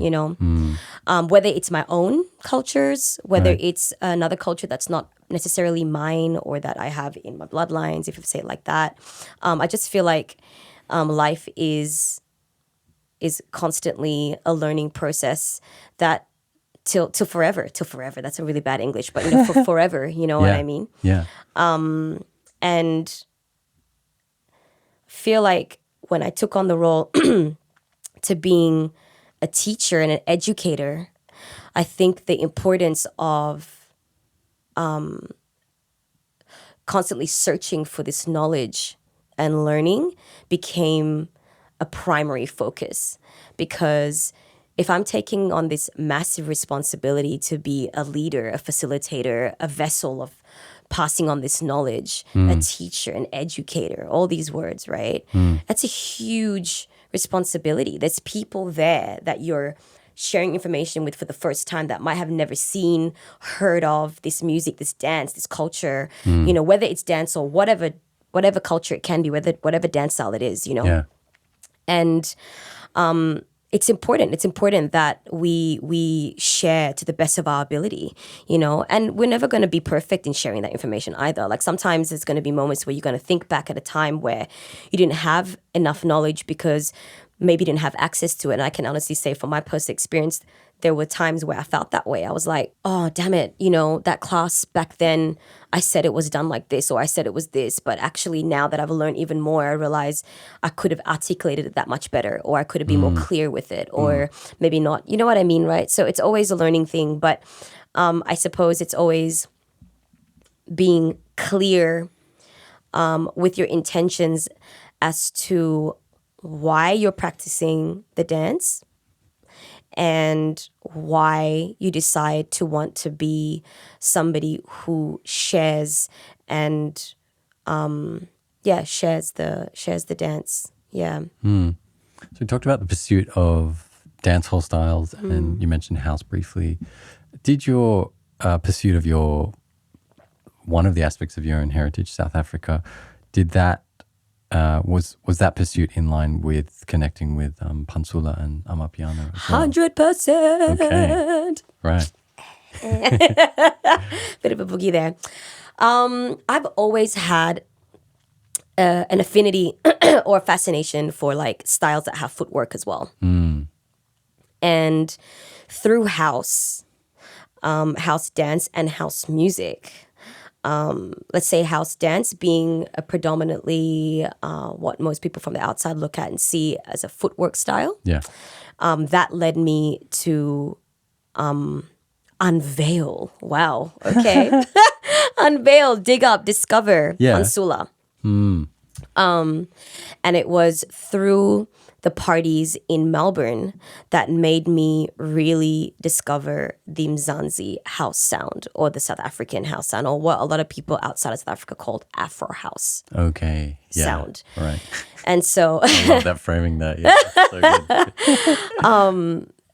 whether it's my own cultures, whether it's another culture that's not necessarily mine or that I have in my bloodlines, if you say it like that. I just feel like life is constantly a learning process that till forever. That's a really bad English, but for forever, what I mean? Yeah. And feel like when I took on the role to being a teacher and an educator, I think the importance of constantly searching for this knowledge and learning became a primary focus, because if I'm taking on this massive responsibility to be a leader, a facilitator, a vessel of passing on this knowledge, a teacher, an educator, all these words, right? That's a huge responsibility. There's people there that you're sharing information with for the first time that might have never seen, heard of this music, this dance, this culture, whether it's dance or whatever culture it can be, whatever dance style it is, Yeah. And it's important that we share to the best of our ability, and we're never going to be perfect in sharing that information either. Sometimes there's going to be moments where you're going to think back at a time where you didn't have enough knowledge because maybe you didn't have access to it. And I can honestly say from my personal experience, there were times where I felt that way. I was like, oh, damn it, that class back then, I said it was done like this, or I said it was this. But actually now that I've learned even more, I realize I could have articulated it that much better, or I could have been more clear with it, or maybe not. You know what I mean, right? So it's always a learning thing. But I suppose it's always being clear with your intentions as to why you're practicing the dance and why you decide to want to be somebody who shares and shares the dance. Yeah. So we talked about the pursuit of dancehall styles, and you mentioned house briefly. Did your pursuit of one of the aspects of your own heritage, South Africa, did that was that pursuit in line with connecting with Pansula and Amapiano as well? 100%. Okay. Right. Bit of a boogie there. I've always had an affinity or fascination for styles that have footwork as well. And through house dance and house music, let's say house dance being a predominantly what most people from the outside look at and see as a footwork style. Yeah. That led me to unveil. Wow. Okay. Unveil, dig up, discover Pansula. And it was through the parties in Melbourne that made me really discover the Mzansi house sound, or the South African house sound, or what a lot of people outside of South Africa called Afro house sound. Right. And so I love that framing there. Yeah, so good.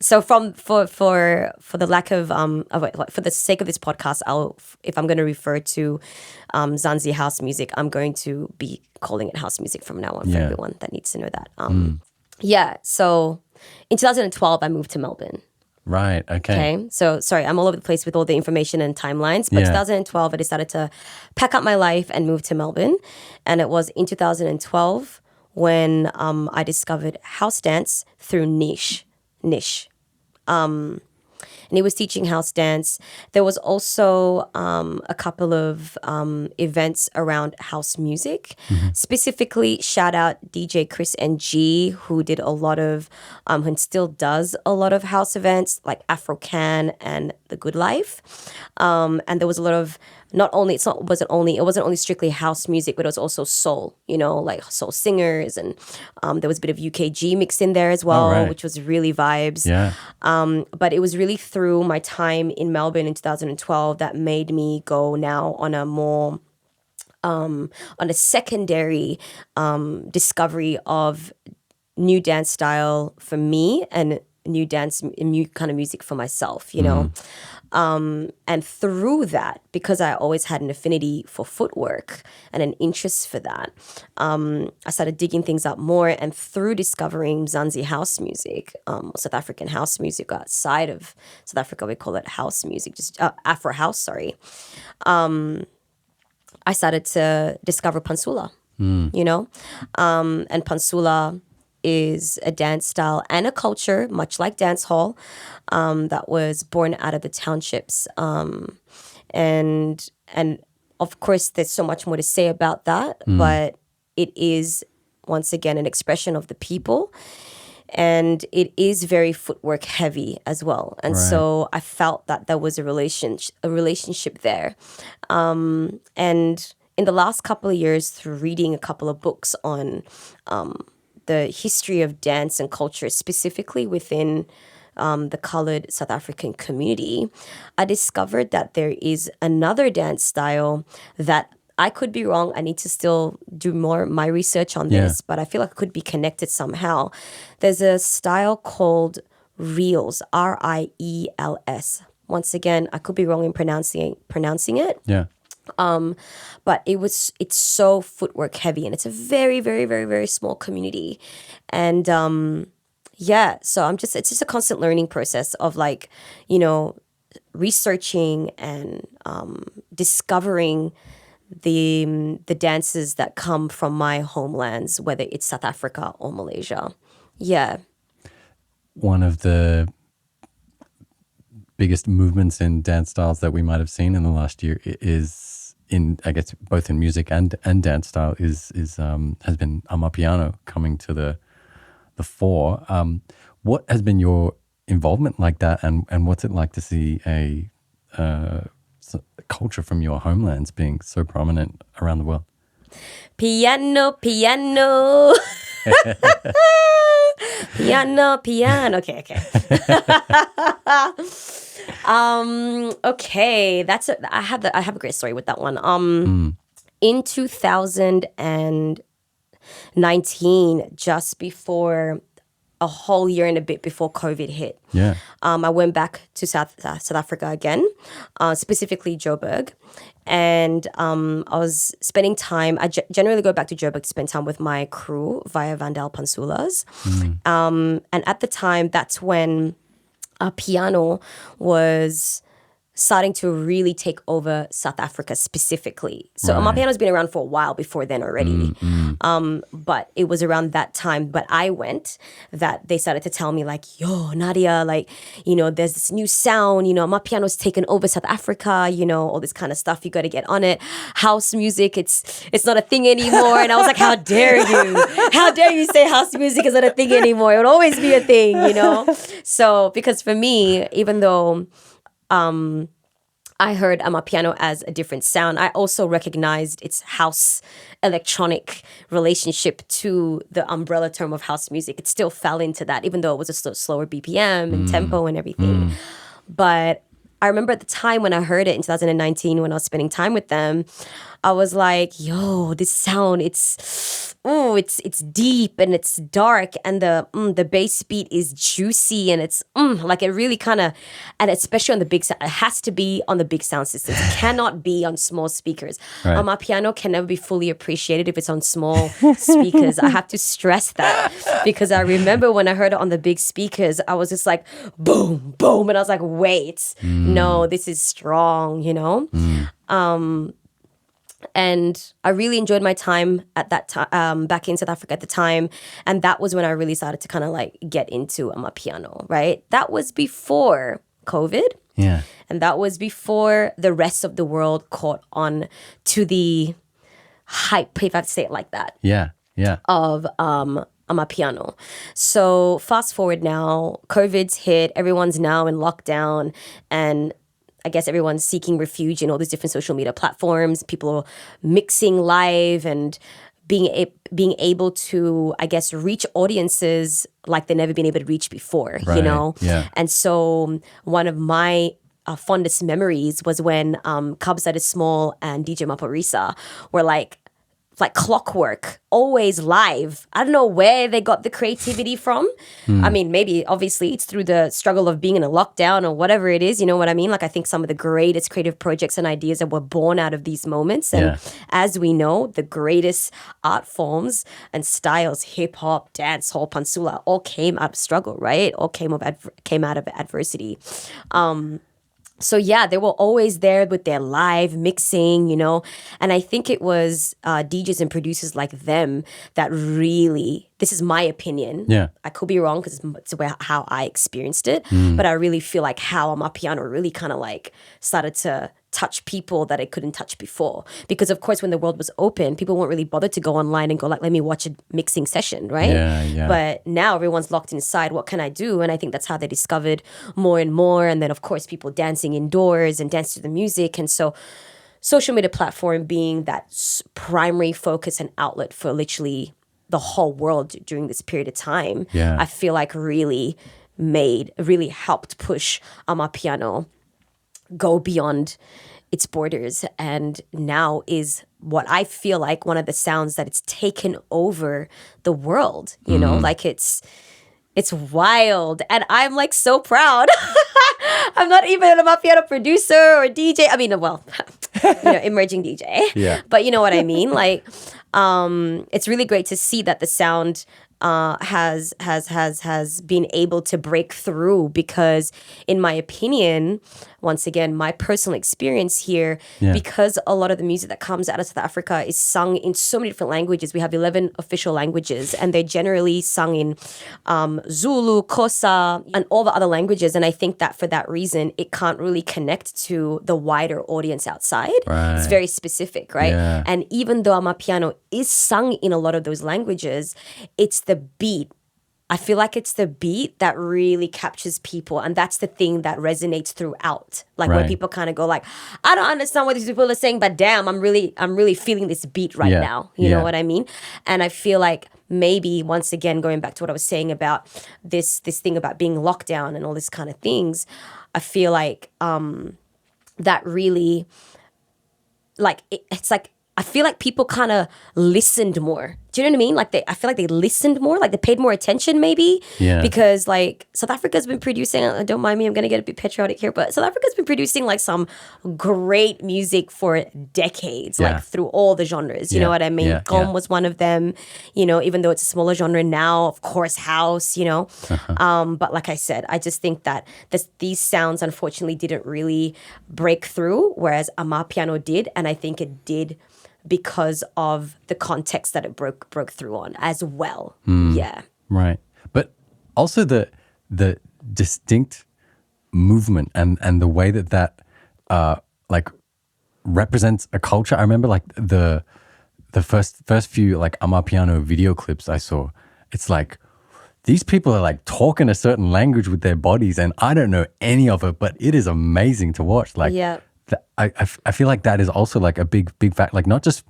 So for the lack of for the sake of this podcast, if I'm going to refer to Zanzi house music, I'm going to be calling it house music from now on for everyone that needs to know that. So in 2012 I moved to Melbourne. Right. Okay. So sorry, I'm all over the place with all the information and timelines. But 2012 I decided to pack up my life and move to Melbourne, and it was in 2012 when I discovered house dance through Niche. And he was teaching house dance. There was also a couple of events around house music. Specifically, shout out DJ Chris and G, who did a lot of, and still does a lot of house events like Afro Can and The Good Life. And there was a lot of, it wasn't only strictly house music, but it was also soul, like soul singers, and there was a bit of UKG mixed in there as well, which was really vibes. Yeah. But it was really through my time in Melbourne in 2012 that made me go now on a more on a secondary discovery of new dance style for me and new kind of music for myself, and through that, because I always had an affinity for footwork and an interest for that, I started digging things up more. And through discovering Mzansi house music, South African house music outside of South Africa, we call it house music, just Afro house, sorry. I started to discover Pansula, and Pansula is a dance style and a culture, much like dancehall, that was born out of the townships. And of course, there's so much more to say about that, but it is, once again, an expression of the people. And it is very footwork heavy as well. And so I felt that there was a relationship there. And in the last couple of years, through reading a couple of books on the history of dance and culture, specifically within the coloured South African community, I discovered that there is another dance style that I could be wrong. I need to still do more my research on this, but I feel like it could be connected somehow. There's a style called reels, R-I-E-L-S. Once again, I could be wrong in pronouncing it. Yeah. But it's so footwork heavy, and it's a very, very, very, very small community. And so it's just a constant learning process of researching and discovering the dances that come from my homelands, whether it's South Africa or Malaysia. Yeah. One of the biggest movements in dance styles that we might have seen in the last year is both in music and dance style has been Amapiano coming to the fore. What has been your involvement like that, and what's it like to see a culture from your homelands being so prominent around the world? Piano. Piano. Okay. Okay. I have a great story with that one. In 2019, just before a whole year and a bit before COVID hit, I went back to South Africa again, specifically Joburg, and I was spending time. I generally go back to Joburg to spend time with my crew via Vandal Pansulas, and at the time, that's when piano was starting to really take over South Africa specifically. So Right. Amapiano's been around for a while before then already. But it was around that time, but I went, that they started to tell me like, yo, Nadiah, like, you know, there's this new sound, you know, Amapiano's taken over South Africa, you know, all this kind of stuff. You got to get on it. House music, it's not a thing anymore. And I was like, how dare you? How dare you say house music is not a thing anymore? It would always be a thing, you know? So, because for me, even though I heard Amapiano as a different sound, I also recognized its house electronic relationship to the umbrella term of house music. It still fell into that, even though it was a slower BPM and tempo and everything. But I remember at the time when I heard it in 2019, when I was spending time with them, I was like, yo, this sound, it's deep and it's dark, and the bass beat is juicy, and it's like it really kind of, and especially on the big sound, it has to be on the big sound systems. It cannot be on small speakers. Right. My piano can never be fully appreciated if it's on small speakers. I have to stress that, because I remember when I heard it on the big speakers, I was just like, boom, boom, and I was like, wait, no, this is strong, you know. And I really enjoyed my time at that time, back in South Africa at the time. And that was when I really started to kind of like get into Amapiano, right? That was before COVID. Yeah. And that was before the rest of the world caught on to the hype, if I have to say it like that, Yeah. Yeah. of Amapiano. So fast forward now, COVID's hit, everyone's now in lockdown, and I guess everyone's seeking refuge in all these different social media platforms. People are mixing live and being able to, I guess, reach audiences like they've never been able to reach before, you Right, know? yeah. And so one of my fondest memories was when Cubs That Is Small and DJ Maporisa were like clockwork, always live. I don't know where they got the creativity from. I mean, maybe obviously it's through the struggle of being in a lockdown or whatever it is, you know what I mean? Like, I think some of the greatest creative projects and ideas that were born out of these moments. And as we know, the greatest art forms and styles, hip hop, dancehall, pansula, all came out of struggle, right? All came out of adversity. So yeah, they were always there with their live mixing, you know, and I think it was DJs and producers like them that really, this is my opinion. Yeah. I could be wrong because it's how I experienced it, but I really feel like how Amapiano really kind of like started to touch people that it couldn't touch before. Because of course, when the world was open, people weren't really bothered to go online and go like, let me watch a mixing session, right? Yeah. But now everyone's locked inside. What can I do? And I think that's how they discovered more and more. And then of course, people dancing indoors and dance to the music. And so social media platform being that primary focus and outlet for literally the whole world during this period of time, I feel like really helped push Amapiano go beyond its borders, and now is what I feel like one of the sounds that it's taken over the world, you know, like it's wild, and I'm like so proud. I'm not even a Amapiano producer or DJ. I mean, well, you know, emerging DJ. Yeah. But you know what I mean? Like, it's really great to see that the sound has been able to break through, because in my opinion, once again, my personal experience here, because a lot of the music that comes out of South Africa is sung in so many different languages. We have 11 official languages, and they're generally sung in Zulu, Xhosa, and all the other languages. And I think that for that reason, it can't really connect to the wider audience outside. Right. It's very specific, right? Yeah. And even though Amapiano is sung in a lot of those languages, it's the beat. I feel like it's the beat that really captures people, and that's the thing that resonates throughout. Like when people kind of go like, I don't understand what these people are saying, but damn, I'm really feeling this beat right now. You know what I mean? And I feel like maybe once again, going back to what I was saying about this thing about being locked down and all this kind of things, I feel like that really, like it's like I feel like people kind of listened more Do you know what I mean? Like I feel like they listened more, like they paid more attention maybe. Yeah. Because like South Africa's been producing, don't mind me, I'm going to get a bit patriotic here, but South Africa's been producing like some great music for decades, Yeah. like through all the genres. You know what I mean? Yeah. Gom was one of them, you know, even though it's a smaller genre now, of course, house, you know. But like I said, I just think that these sounds unfortunately didn't really break through, whereas Amapiano did. And I think it did because of the context that it broke through on as well. Yeah. Right. But also the distinct movement and the way that like represents a culture. I remember like the first few like Amapiano video clips I saw. It's like these people are like talking a certain language with their bodies, and I don't know any of it, but it is amazing to watch. Like, Yeah. I feel like that is also like a big fact. Like, not just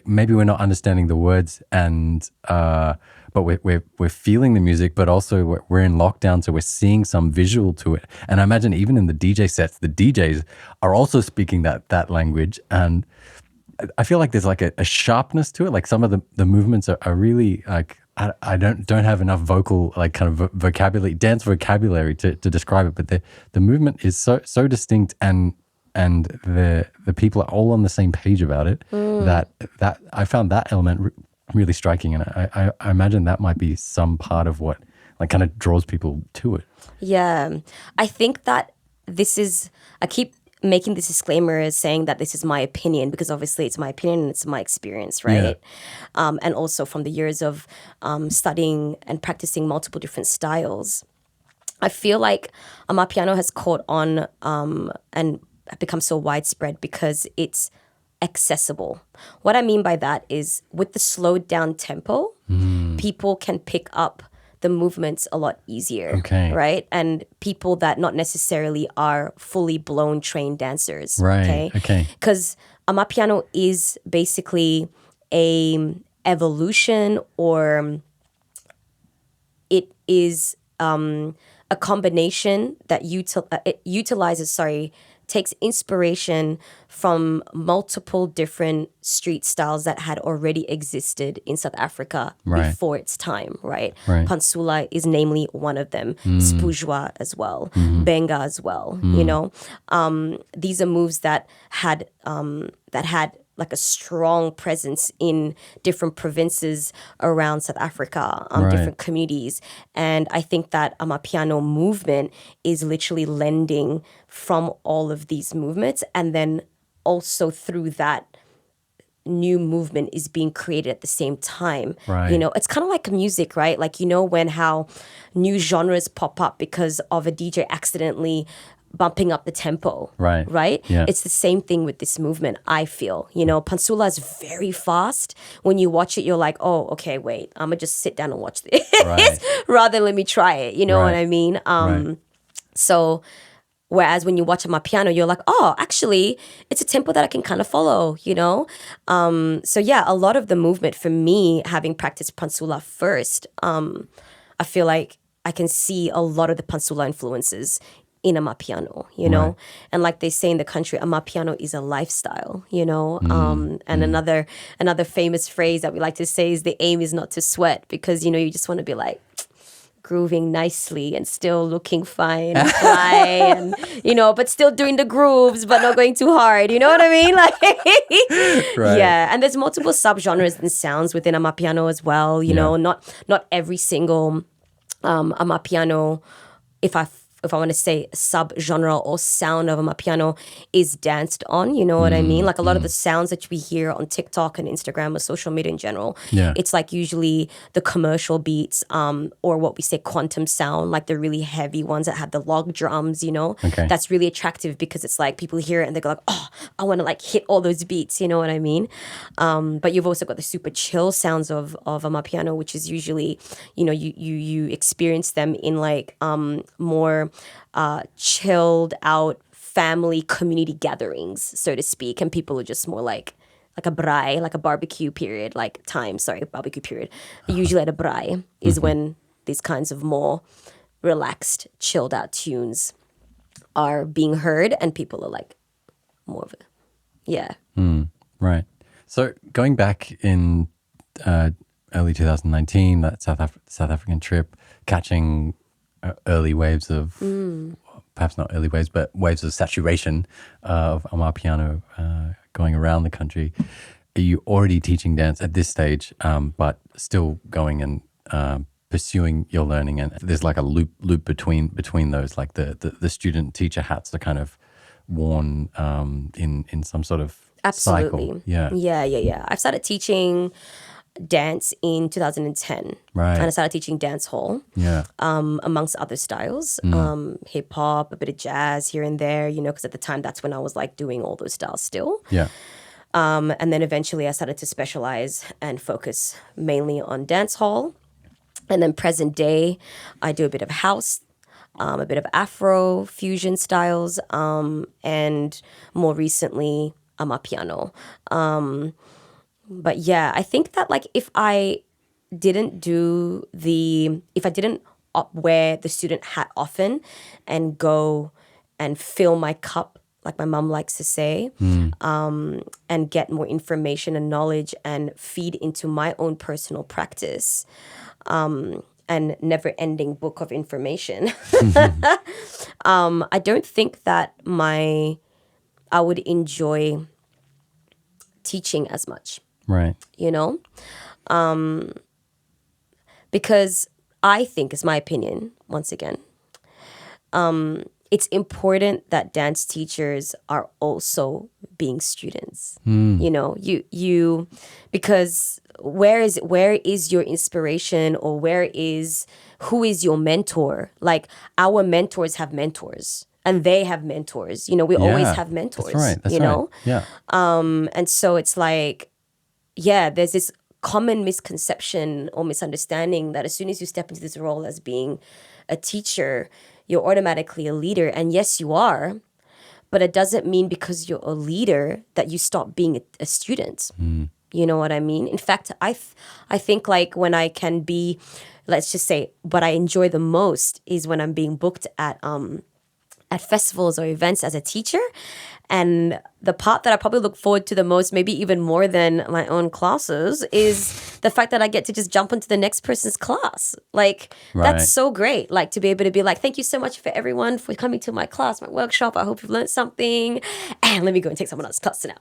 maybe we're not understanding the words, and but we're feeling the music, but also we're in lockdown, so we're seeing some visual to it. And I imagine even in the DJ sets, the DJs are also speaking that language, and I feel like there's like a sharpness to it. Like some of the movements are really like. I don't have enough vocal like kind of vocabulary, dance vocabulary to describe it, but the movement is so distinct, and the people are all on the same page about it. That I found that element really striking, and I imagine that might be some part of what like kind of draws people to it. Yeah. I think that I keep making this disclaimer as saying that this is my opinion, because obviously it's my opinion and it's my experience, right? Yeah. And also from the years of studying and practicing multiple different styles. I feel like Amapiano has caught on and become so widespread because it's accessible. What I mean by that is with the slowed down tempo, people can pick up the movements a lot easier, Okay. right? And people that not necessarily are fully blown trained dancers, Right. Okay. Because Amapiano is basically a evolution, or it is a combination that takes inspiration from multiple different street styles that had already existed in South Africa before its time, right? Pansula is namely one of them, Spujwa as well, Benga as well, you know? These are moves that had like a strong presence in different provinces around South Africa, different communities. And I think that Amapiano movement is literally lending from all of these movements. And then also through that, new movement is being created at the same time. Right. You know, it's kind of like music, right? Like, you know, when how new genres pop up because of a DJ accidentally bumping up the tempo, right? Yeah. It's the same thing with this movement, I feel. You know, Pansula is very fast. When you watch it, you're like, oh, okay, wait, I'm going to just sit down and watch this rather than let me try it. You know what I mean? So whereas when you watch Amapiano, you're like, oh, actually, it's a tempo that I can kind of follow, you know? So yeah, a lot of the movement for me, having practiced Pansula first, I feel like I can see a lot of the Pansula influences in Amapiano, you know? And like they say in the country, Amapiano is a lifestyle, you know? And another famous phrase that we like to say is the aim is not to sweat, because, you know, you just want to be like grooving nicely and still looking fine and fly and, you know, but still doing the grooves, but not going too hard. You know what I mean? Like, yeah. And there's multiple subgenres and sounds within Amapiano as well. You know, not every single Amapiano, if I want to say sub-genre or sound of Amapiano is danced on, you know what I mean? Like a lot of the sounds that we hear on TikTok and Instagram or social media in general, it's like usually the commercial beats or what we say quantum sound, like the really heavy ones that have the log drums, you know? Okay. That's really attractive because it's like people hear it and they go like, oh, I want to like hit all those beats, you know what I mean? But you've also got the super chill sounds of Amapiano, which is usually, you know, you experience them in like more chilled out family community gatherings, so to speak, and people are just more like a braai, like a barbecue period, barbecue period. Usually at a braai is when these kinds of more relaxed, chilled out tunes are being heard, and people are like more of it. Yeah. Right. So going back in early 2019, that South African trip, catching early waves of, perhaps not early waves, but waves of saturation of Amapiano going around the country. Are you already teaching dance at this stage, but still going and pursuing your learning? And there's like a loop between those, like the student teacher hats are kind of worn in some sort of Absolutely. cycle. Yeah. I've started teaching dance in 2010. Right. And I started teaching dancehall, Yeah. amongst other styles, hip hop, a bit of jazz here and there, because at the time that's when I was like doing all those styles still. Yeah. And then eventually I started to specialize and focus mainly on dancehall. And then present day, I do a bit of house, a bit of Afro fusion styles, and more recently, Amapiano. But yeah, I think that like if I didn't wear the student hat often and go and fill my cup, like my mum likes to say, and get more information and knowledge and feed into my own personal practice, and never-ending book of information, I don't think that I would enjoy teaching as much. Right. Because I think, it's my opinion, once again, it's important that dance teachers are also being students. You because where is your inspiration, or who is your mentor? Like, our mentors have mentors and they have mentors. We always have mentors. That's right. Yeah. And so it's like, there's this common misconception or misunderstanding that as soon as you step into this role as being a teacher, you're automatically a leader. And yes, you are. But it doesn't mean because you're a leader that you stop being a student. You know what I mean? In fact, I think like when I can be, let's just say, what I enjoy the most is when I'm being booked at festivals or events as a teacher. And the part that I probably look forward to the most, maybe even more than my own classes, is the fact that I get to just jump into the next person's class. Like, that's so great. Like, to be able to be like, thank you so much for everyone for coming to my class, my workshop. I hope you've learned something. And let me go and take someone else's class now.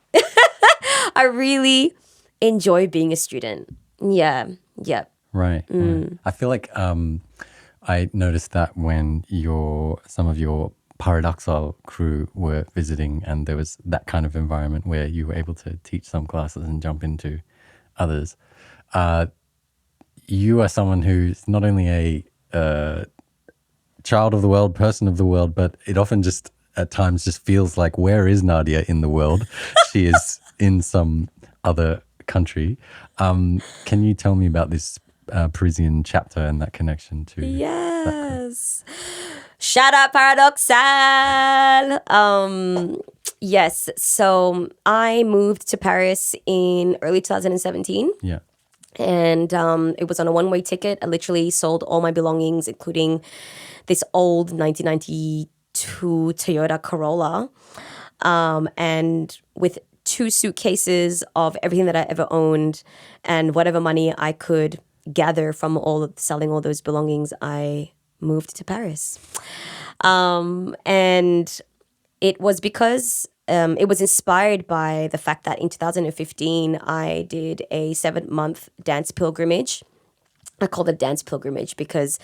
I really enjoy being a student. Yeah. Right. I feel like I noticed that when some of your Paradoxal crew were visiting, and there was that kind of environment where you were able to teach some classes and jump into others. You are someone who's not only a child of the world, person of the world, but it often just at times just feels like, where is Nadiah in the world? She is in some other country. Can you tell me about this Parisian chapter and that connection to? Yes. Shout out Paradoxal. Yes. So I moved to Paris in early 2017. Yeah. And it was on a one-way ticket. I literally sold all my belongings, including this old 1992 Toyota Corolla. And with 2 suitcases of everything that I ever owned and whatever money I could gather from selling all those belongings, I moved to Paris. And it was because it was inspired by the fact that in 2015, I did a 7-month dance pilgrimage. I called it dance pilgrimage because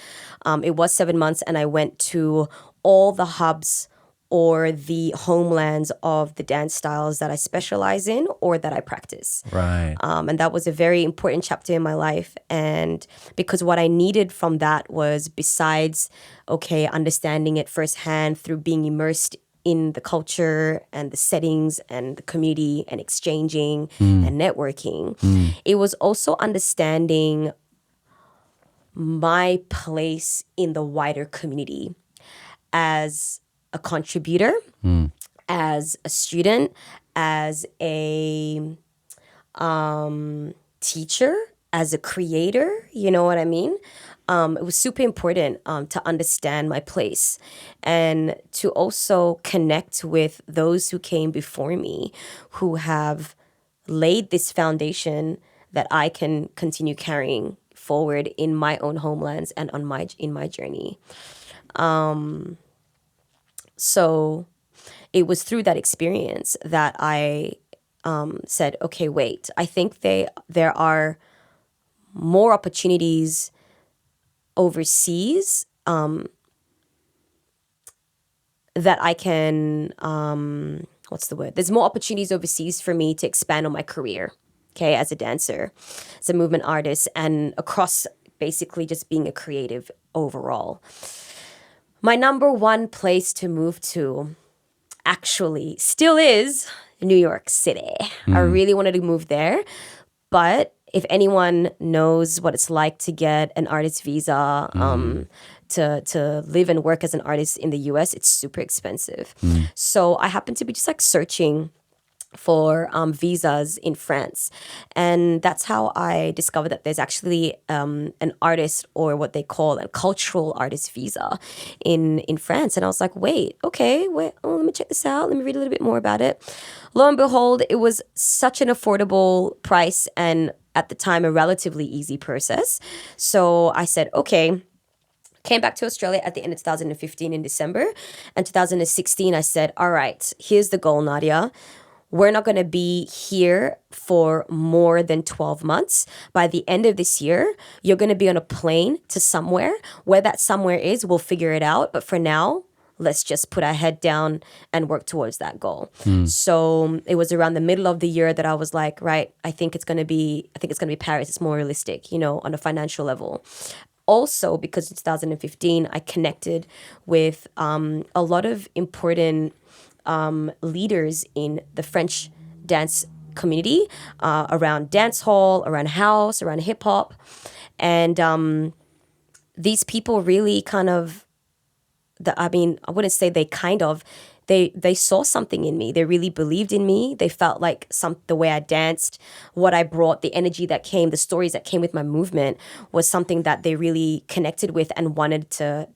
it was 7 months, and I went to all the hubs or the homelands of the dance styles that I specialize in or that I practice. Right. And that was a very important chapter in my life. And because what I needed from that was, besides, understanding it firsthand through being immersed in the culture and the settings and the community and exchanging and networking, it was also understanding my place in the wider community as a contributor, as a student, as a teacher, as a creator, you know what I mean? It was super important to understand my place and to also connect with those who came before me, who have laid this foundation that I can continue carrying forward in my own homelands and in my journey. So it was through that experience that I said, okay, wait, I think there are more opportunities overseas that I can, what's the word? There's more opportunities overseas for me to expand on my career, okay, as a dancer, as a movement artist, and across basically just being a creative overall. My number one place to move to actually still is New York City. I really wanted to move there, but if anyone knows what it's like to get an artist visa, to live and work as an artist in the US, it's super expensive. So I happened to be just like searching for visas in France. And that's how I discovered that there's actually an artist, or what they call a cultural artist visa in France. And I was like, wait, let me check this out. Let me read a little bit more about it. Lo and behold, it was such an affordable price, and at the time, a relatively easy process. So I said, okay. Came back to Australia at the end of 2015 in December. And 2016, I said, all right, here's the goal, Nadiah. We're not going to be here for more than 12 months. By the end of this year, you're going to be on a plane to somewhere. Where that somewhere is, we'll figure it out. But for now, let's just put our head down and work towards that goal. So it was around the middle of the year that I was like, right, I think it's going to be Paris. It's more realistic, on a financial level. Also, because in 2015, I connected with a lot of important leaders in the French dance community around dancehall, around house, around hip hop. And these people really kind of, I wouldn't say they saw something in me. They really believed in me. They felt like the way I danced, what I brought, the energy that came, the stories that came with my movement was something that they really connected with and wanted to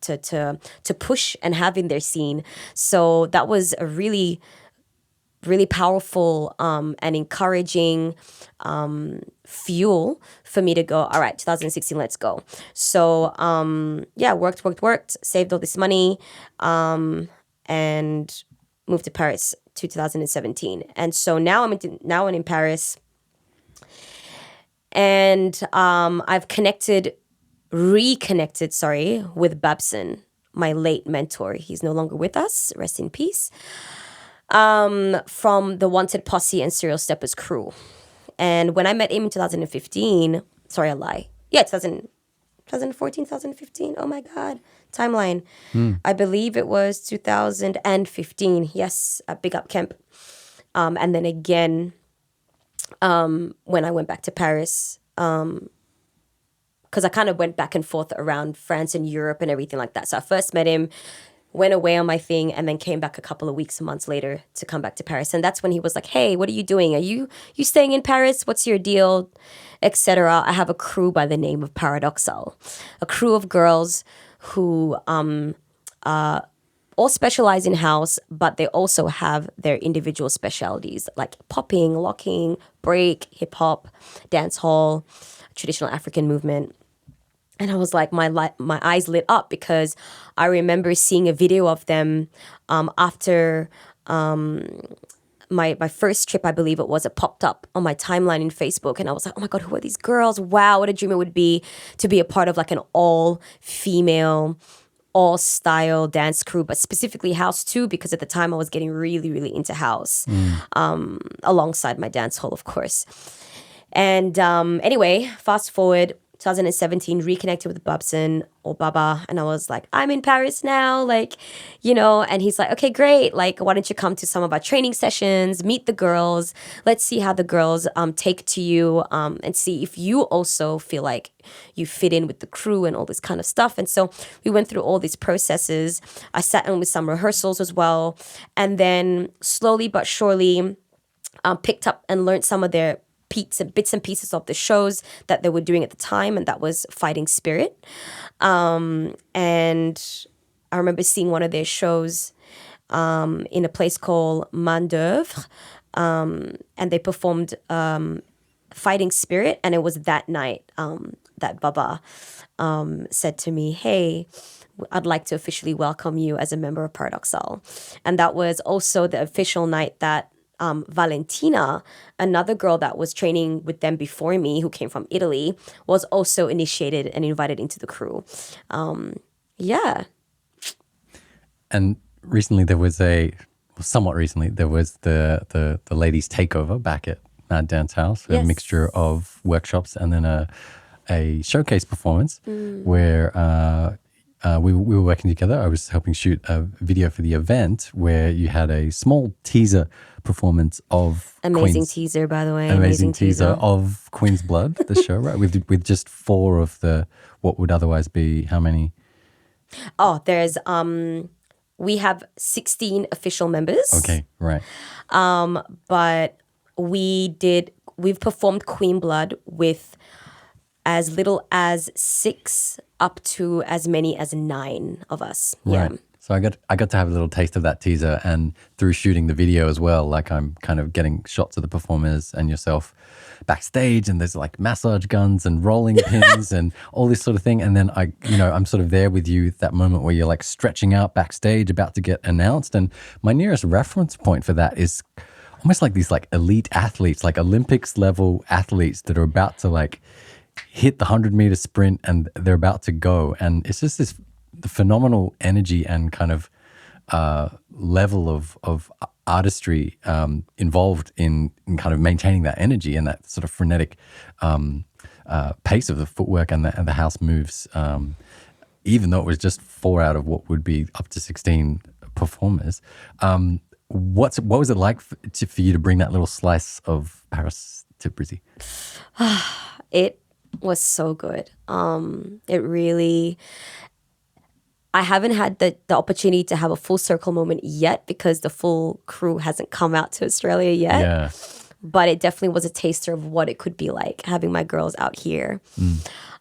push and have in their scene. So that was a really, really powerful and encouraging fuel for me to go, all right, 2016, let's go. So worked, saved all this money, and moved to Paris to 2017. And so now I'm in Paris, and I've reconnected with Babson, my late mentor. He's no longer with us, rest in peace, from the Wanted Posse and Serial Steppers crew. And when I met him in 2015, sorry, I lie. Yeah, 2014, 2015. Oh my God. Timeline. I believe it was 2015. Yes, at Big Up Camp. And then again, when I went back to Paris, because I kind of went back and forth around France and Europe and everything like that. So I first met him, went away on my thing, and then came back a couple of weeks and months later to come back to Paris. And that's when he was like, hey, what are you doing? Are you staying in Paris? What's your deal? Etc. I have a crew by the name of Paradoxal, a crew of girls who all specialize in house, but they also have their individual specialties like popping, locking, break, hip hop, dancehall, traditional African movement. And I was like, my eyes lit up, because I remember seeing a video of them after my first trip, I believe it was. It popped up on my timeline in Facebook, and I was like, oh my God, who are these girls? Wow, what a dream it would be to be a part of like an all-female, all-style dance crew, but specifically house too, because at the time I was getting really, really into house, alongside my dance hall, of course. And anyway, fast forward, 2017, reconnected with Babson or Baba, and I was like, I'm in Paris now, and he's like, okay, great, why don't you come to some of our training sessions, meet the girls, let's see how the girls take to you, and see if you also feel like you fit in with the crew and all this kind of stuff. And so we went through all these processes. I sat in with some rehearsals as well, and then slowly but surely picked up and learned some of their bits and pieces of the shows that they were doing at the time, and that was Fighting Spirit. And I remember seeing one of their shows in a place called Main d'Oeuvre, and they performed fighting spirit. And it was that night that Baba said to me, hey, I'd like to officially welcome you as a member of Paradoxal. And that was also the official night that Valentina, another girl that was training with them before me, who came from Italy, was also initiated and invited into the crew. Yeah. And recently somewhat recently, there was the ladies' takeover back at Mad Dance House, a Yes. mixture of workshops and then a showcase performance where we were working together. I was helping shoot a video for the event where you had a small teaser performance of Amazing Queen's, teaser, by the way. amazing teaser of Queen's Blood, the show, right? With just 4 of the what would otherwise be how many? Oh, there's we have 16 official members. Okay, right. But we've performed Queen Blood with as little as 6 up to as many as 9 of us. Right. Yeah. So I got to have a little taste of that teaser, and through shooting the video as well, like I'm kind of getting shots of the performers and yourself backstage, and there's like massage guns and rolling pins and all this sort of thing. And then I'm sort of there with you at that moment where you're like stretching out backstage, about to get announced. And my nearest reference point for that is almost like these like elite athletes, like Olympics level athletes that are about to like hit the 100-meter sprint and they're about to go. And it's just this the phenomenal energy and kind of level of artistry involved in kind of maintaining that energy and that sort of frenetic pace of the footwork and the house moves, even though it was just 4 out of what would be up to 16 performers. What was it like for you to bring that little slice of Paris to Brizzy? It was so good. It really... I haven't had the opportunity to have a full circle moment yet because the full crew hasn't come out to Australia yet. Yeah. But it definitely was a taster of what it could be like having my girls out here.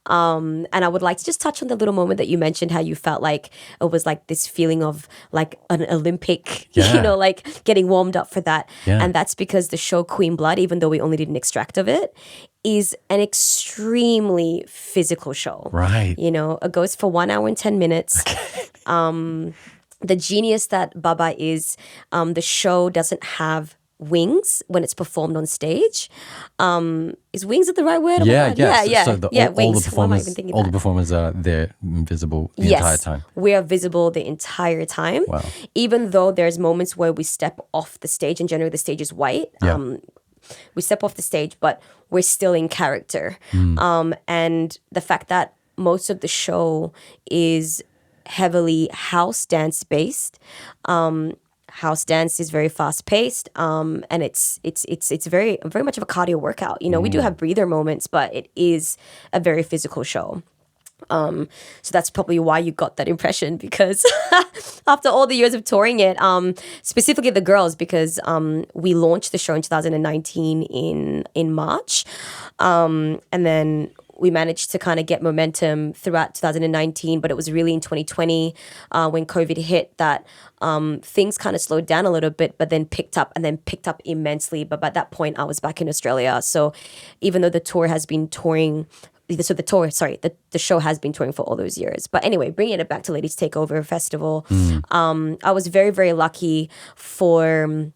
And I would like to just touch on the little moment that you mentioned, how you felt like it was like this feeling of like an Olympic, Yeah. like getting warmed up for that. Yeah. And that's because the show Queen Blood, even though we only did an extract of it, is an extremely physical show. Right. It goes for 1 hour and 10 minutes. The genius that Baba is, the show doesn't have wings when it's performed on stage. Is wings the right word? Yeah. So wings. What am I even thinking all the that? performers are there invisible the entire time. We are visible the entire time. Wow. Even though there's moments where we step off the stage, and generally the stage is white. Yeah. We step off the stage, but we're still in character. And the fact that most of the show is heavily house dance based. House dance is very fast paced, and it's very much of a cardio workout. We do have breather moments, but it is a very physical show. So that's probably why you got that impression, because after all the years of touring it, specifically the girls, because we launched the show in 2019 in March, and then we managed to kind of get momentum throughout 2019, but it was really in 2020 when COVID hit that things kind of slowed down a little bit, but then picked up immensely. But by that point, I was back in Australia. So even though the show has been touring for all those years. But anyway, bringing it back to Ladies Takeover Festival, I was very, very lucky for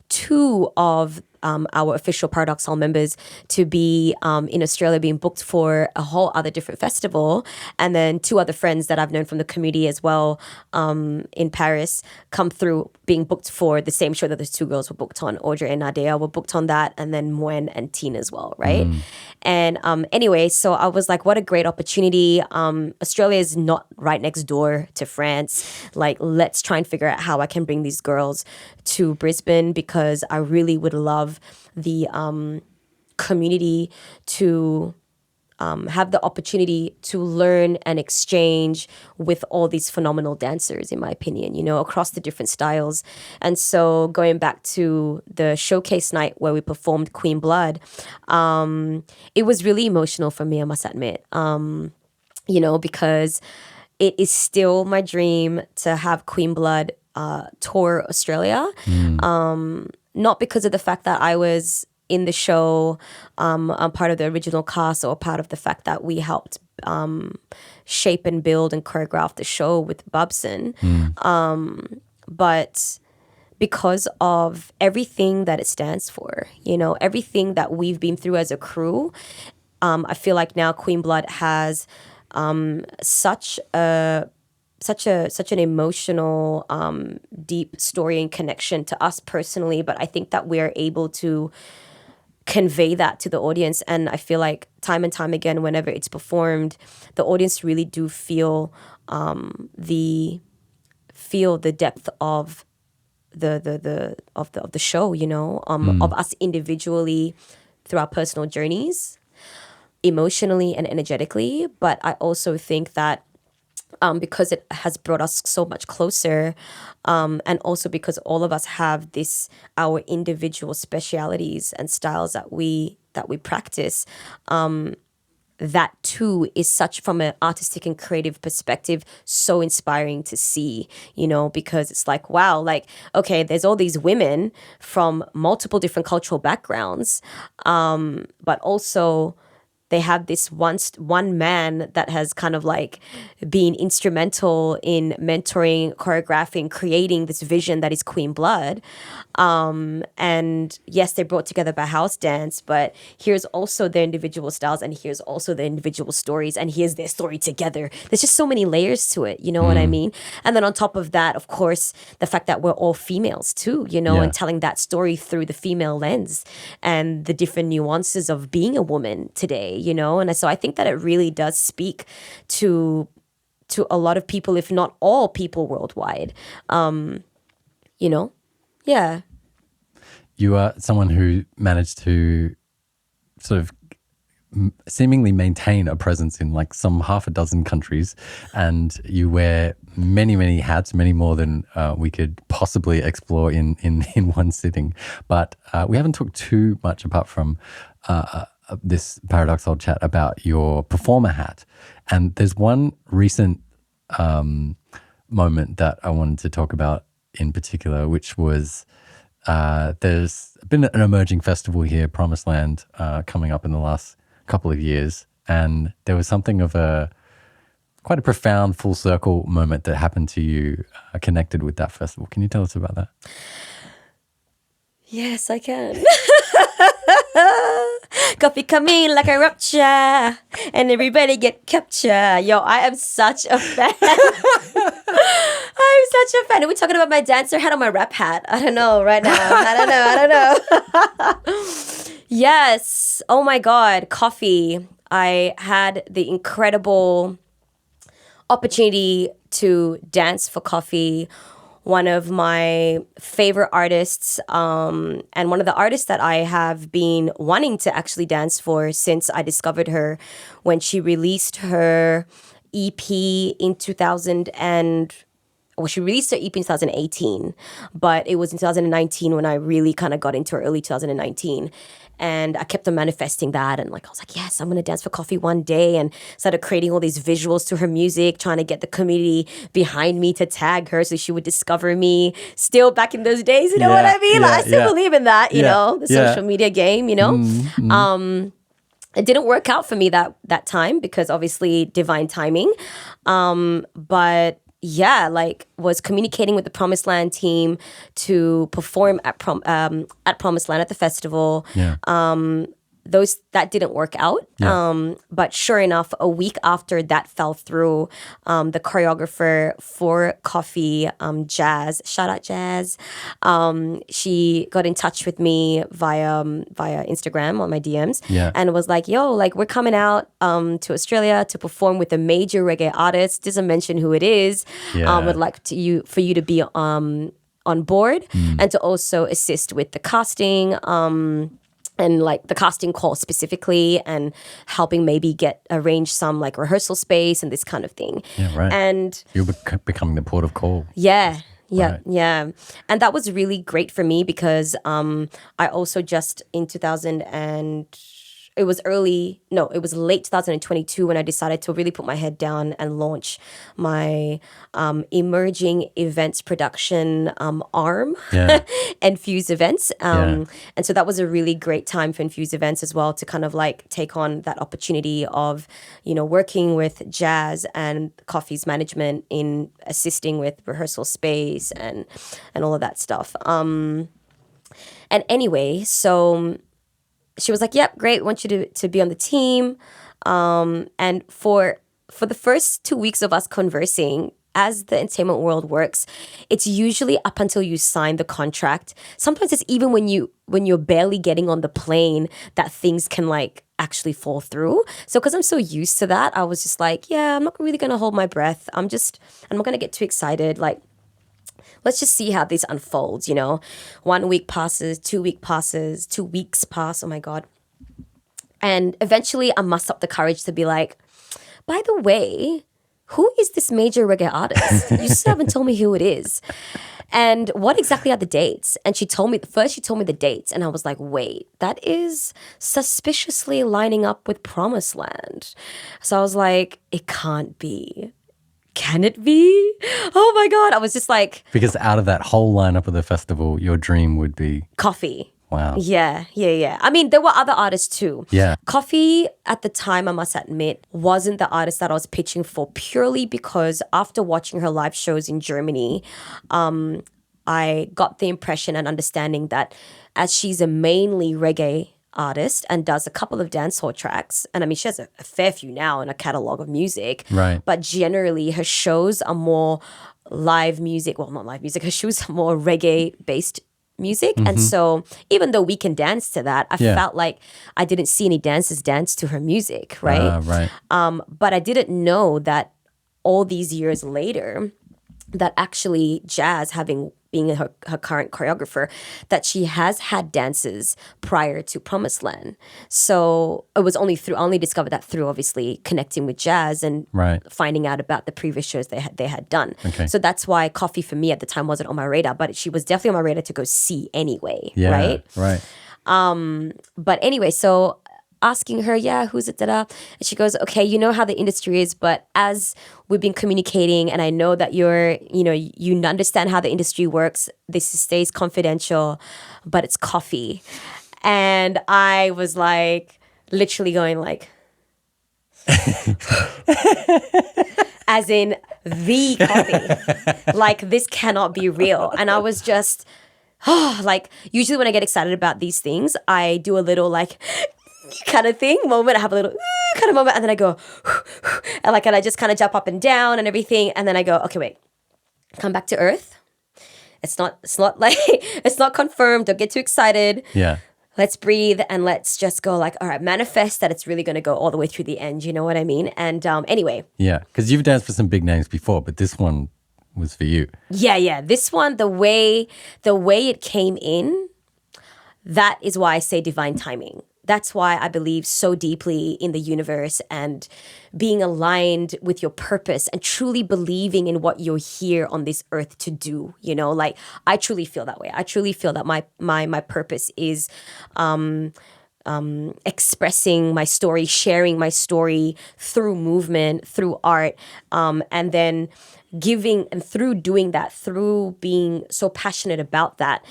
2 of our official Paradoxal members to be in Australia, being booked for a whole other different festival, and then 2 other friends that I've known from the community as well in Paris come through being booked for the same show that those 2 girls were booked on. Audrey and Nadiah were booked on that, and then Moen and Tina as well, right? And anyway, so I was like, what a great opportunity. Australia is not right next door to France. Like, let's try and figure out how I can bring these girls to Brisbane, because I really would love the community to have the opportunity to learn and exchange with all these phenomenal dancers, in my opinion, across the different styles. And so going back to the showcase night where we performed Queen Blood, it was really emotional for me, I must admit, because it is still my dream to have Queen Blood tour Australia. Not because of the fact that I was in the show, I'm part of the original cast, or part of the fact that we helped shape and build and choreograph the show with Bubson. But because of everything that it stands for, you know, everything that we've been through as a crew, I feel like now Queen Blood has such an emotional, deep story and connection to us personally. But I think that we're able to convey that to the audience, and I feel like time and time again, whenever it's performed, the audience really do feel the depth of the show, you know, of us individually through our personal journeys, emotionally and energetically. But I also think that because it has brought us so much closer, and also because all of us have our individual specialities and styles that we practice, that too is such, from an artistic and creative perspective, so inspiring to see, you know, because it's like, wow, like, okay, there's all these women from multiple different cultural backgrounds, but also they have this one man that has kind of like been instrumental in mentoring, choreographing, creating this vision that is Queen Blood. And yes, they brought together by house dance, but here's also their individual styles, and here's also their individual stories, and here's their story together. There's just so many layers to it, you know what I mean? And then on top of that, of course, the fact that we're all females too, you know, and telling that story through the female lens and the different nuances of being a woman today, you know? And so I think that it really does speak to a lot of people, if not all people worldwide, you know? Yeah. You are someone who managed to sort of seemingly maintain a presence in like some half a dozen countries, and you wear many, many hats, many more than we could possibly explore in one sitting. But we haven't talked too much, apart from this paradoxal chat, about your performer hat. And there's one recent moment that I wanted to talk about in particular, which was there's been an emerging festival here, Promised Land, coming up in the last couple of years, and there was something of quite a profound full circle moment that happened to you connected with that festival. Can you tell us about that? Yes, I can. Coffee come in like a rupture, and everybody get captured. Yo, I am such a fan. I'm such a fan. Are we talking about my dancer hat or my rap hat? I don't know right now. I don't know. Yes. Oh my God. Coffee. I had the incredible opportunity to dance for Coffee, one of my favorite artists, and one of the artists that I have been wanting to actually dance for since I discovered her when she released her EP in 2000 she released her EP in 2018, but it was in 2019 when I really kind of got into her, early 2019. And I kept on manifesting that, and like I was like, yes, I'm gonna dance for Coffee one day, and started creating all these visuals to her music, trying to get the community behind me to tag her so she would discover me. Still back in those days, you know what I mean? Like, I still believe in that, you know, the social media game, you know. It didn't work out for me that time because obviously divine timing, but yeah, like was communicating with the Promised Land team to perform at Promised Land at the festival. Yeah. That didn't work out. Yeah. But sure enough, a week after that fell through, the choreographer for Coffee, Jazz, shout out Jazz, she got in touch with me via Instagram on my DMs, and was like, yo, like we're coming out to Australia to perform with a major reggae artist, doesn't mention who it is, would like for you to be on board and to also assist with the casting, and like the casting call specifically, and helping maybe arrange some like rehearsal space and this kind of thing. Yeah, right. And you're becoming the port of call. Yeah. Right. Yeah. And that was really great for me because I also just in 2018, it was late 2022 when I decided to really put my head down and launch my emerging events production arm, Nfuze Events. And so that was a really great time for Nfuze Events as well, to kind of like take on that opportunity of, working with Jazz and Coffee's management in assisting with rehearsal space and all of that stuff. And anyway, so she was like, yep, great, I want you to be on the team. And for the first 2 weeks of us conversing, as the entertainment world works, it's usually up until you sign the contract. Sometimes it's even when you're barely getting on the plane that things can like actually fall through. So because I'm so used to that, I was just like, yeah, I'm not really going to hold my breath. I'm not going to get too excited. Like, let's just see how this unfolds, 1 week passes, 2 week passes, 2 weeks pass. Oh my God. And eventually I muster up the courage to be like, by the way, who is this major reggae artist? You still haven't told me who it is. And what exactly are the dates? And she told me the dates. And I was like, wait, that is suspiciously lining up with Promised Land. So I was like, it can't be. Can it be? Oh my God. I was just like... Because out of that whole lineup of the festival, your dream would be... Coffee. Wow. Yeah. I mean, there were other artists too. Yeah. Coffee, at the time, I must admit, wasn't the artist that I was pitching for, purely because after watching her live shows in Germany, I got the impression and understanding that as she's a mainly reggae artist and does a couple of dancehall tracks, and I mean, she has a fair few now in a catalog of music, right? But generally her shows are more live music. Well, not live music. Her shows are more reggae based music. And so even though we can dance to that, I felt like I didn't see any dancers dance to her music, right? Right. But I didn't know that all these years later, that actually Jazz, being her current choreographer, that she has had dances prior to Promised Land. So it was I only discovered that through obviously connecting with Jazz and finding out about the previous shows they had done. Okay. So that's why Coffee for me at the time wasn't on my radar, but she was definitely on my radar to go see anyway. Yeah, right. But anyway, so asking her, who's it, and she goes, okay, you know how the industry is, but as we've been communicating, and I know that you understand how the industry works, this stays confidential, but it's Coffee. And I was like, literally going like, as in the Coffee, like this cannot be real. And I was just, like, usually when I get excited about these things, I do a little like kind of thing moment. I have a little kind of moment, and then I go and I just kind of jump up and down and everything, and then I go, okay, wait, come back to earth. It's not like it's not confirmed. Don't get too excited. Yeah. Let's breathe and let's just go like, all right, manifest that it's really going to go all the way through the end. You know what I mean? And anyway. Yeah, because you've danced for some big names before, but this one was for you. Yeah. This one, the way it came in, that is why I say divine timing. That's why I believe so deeply in the universe and being aligned with your purpose and truly believing in what you're here on this earth to do. Like I truly feel that way. I truly feel that my purpose is expressing my story, sharing my story through movement, through art, and then giving, and through doing that, through being so passionate about that,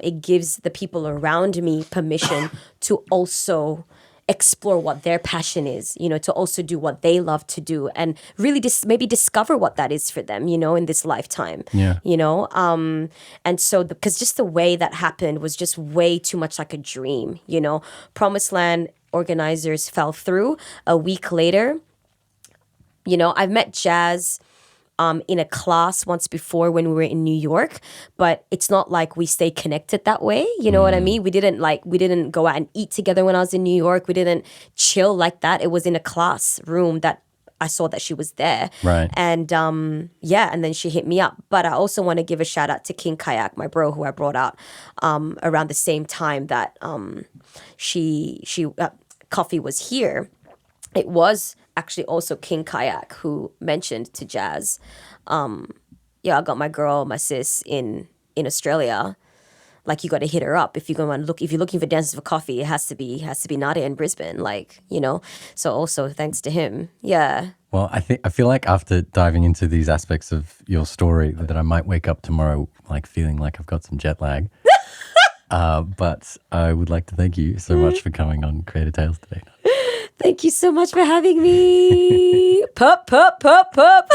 it gives the people around me permission to also explore what their passion is, to also do what they love to do and really maybe discover what that is for them, in this lifetime. Yeah. And so because just the way that happened was just way too much like a dream, Promised Land organizers fell through. A week later, I've met Jazz in a class once before when we were in New York, but it's not like we stay connected that way. You know what I mean? We didn't go out and eat together when I was in New York. We didn't chill like that. It was in a classroom that I saw that she was there. Right. And and then she hit me up. But I also want to give a shout out to King Kayak, my bro, who I brought out around the same time that Coffee was here. It was actually also King Kayak who mentioned to Jazz, I got my girl, my sis in Australia. like you got to hit her up if you're going to look. If you're looking for dancers for coffee, it has to be Nadiah in Brisbane, like, you know. So also thanks to him, yeah. Well, I feel like after diving into these aspects of your story, that I might wake up tomorrow like feeling like I've got some jet lag. But I would like to thank you so much for coming on Creator Tales today. Thank you so much for having me. Pup, pup, pup, pup.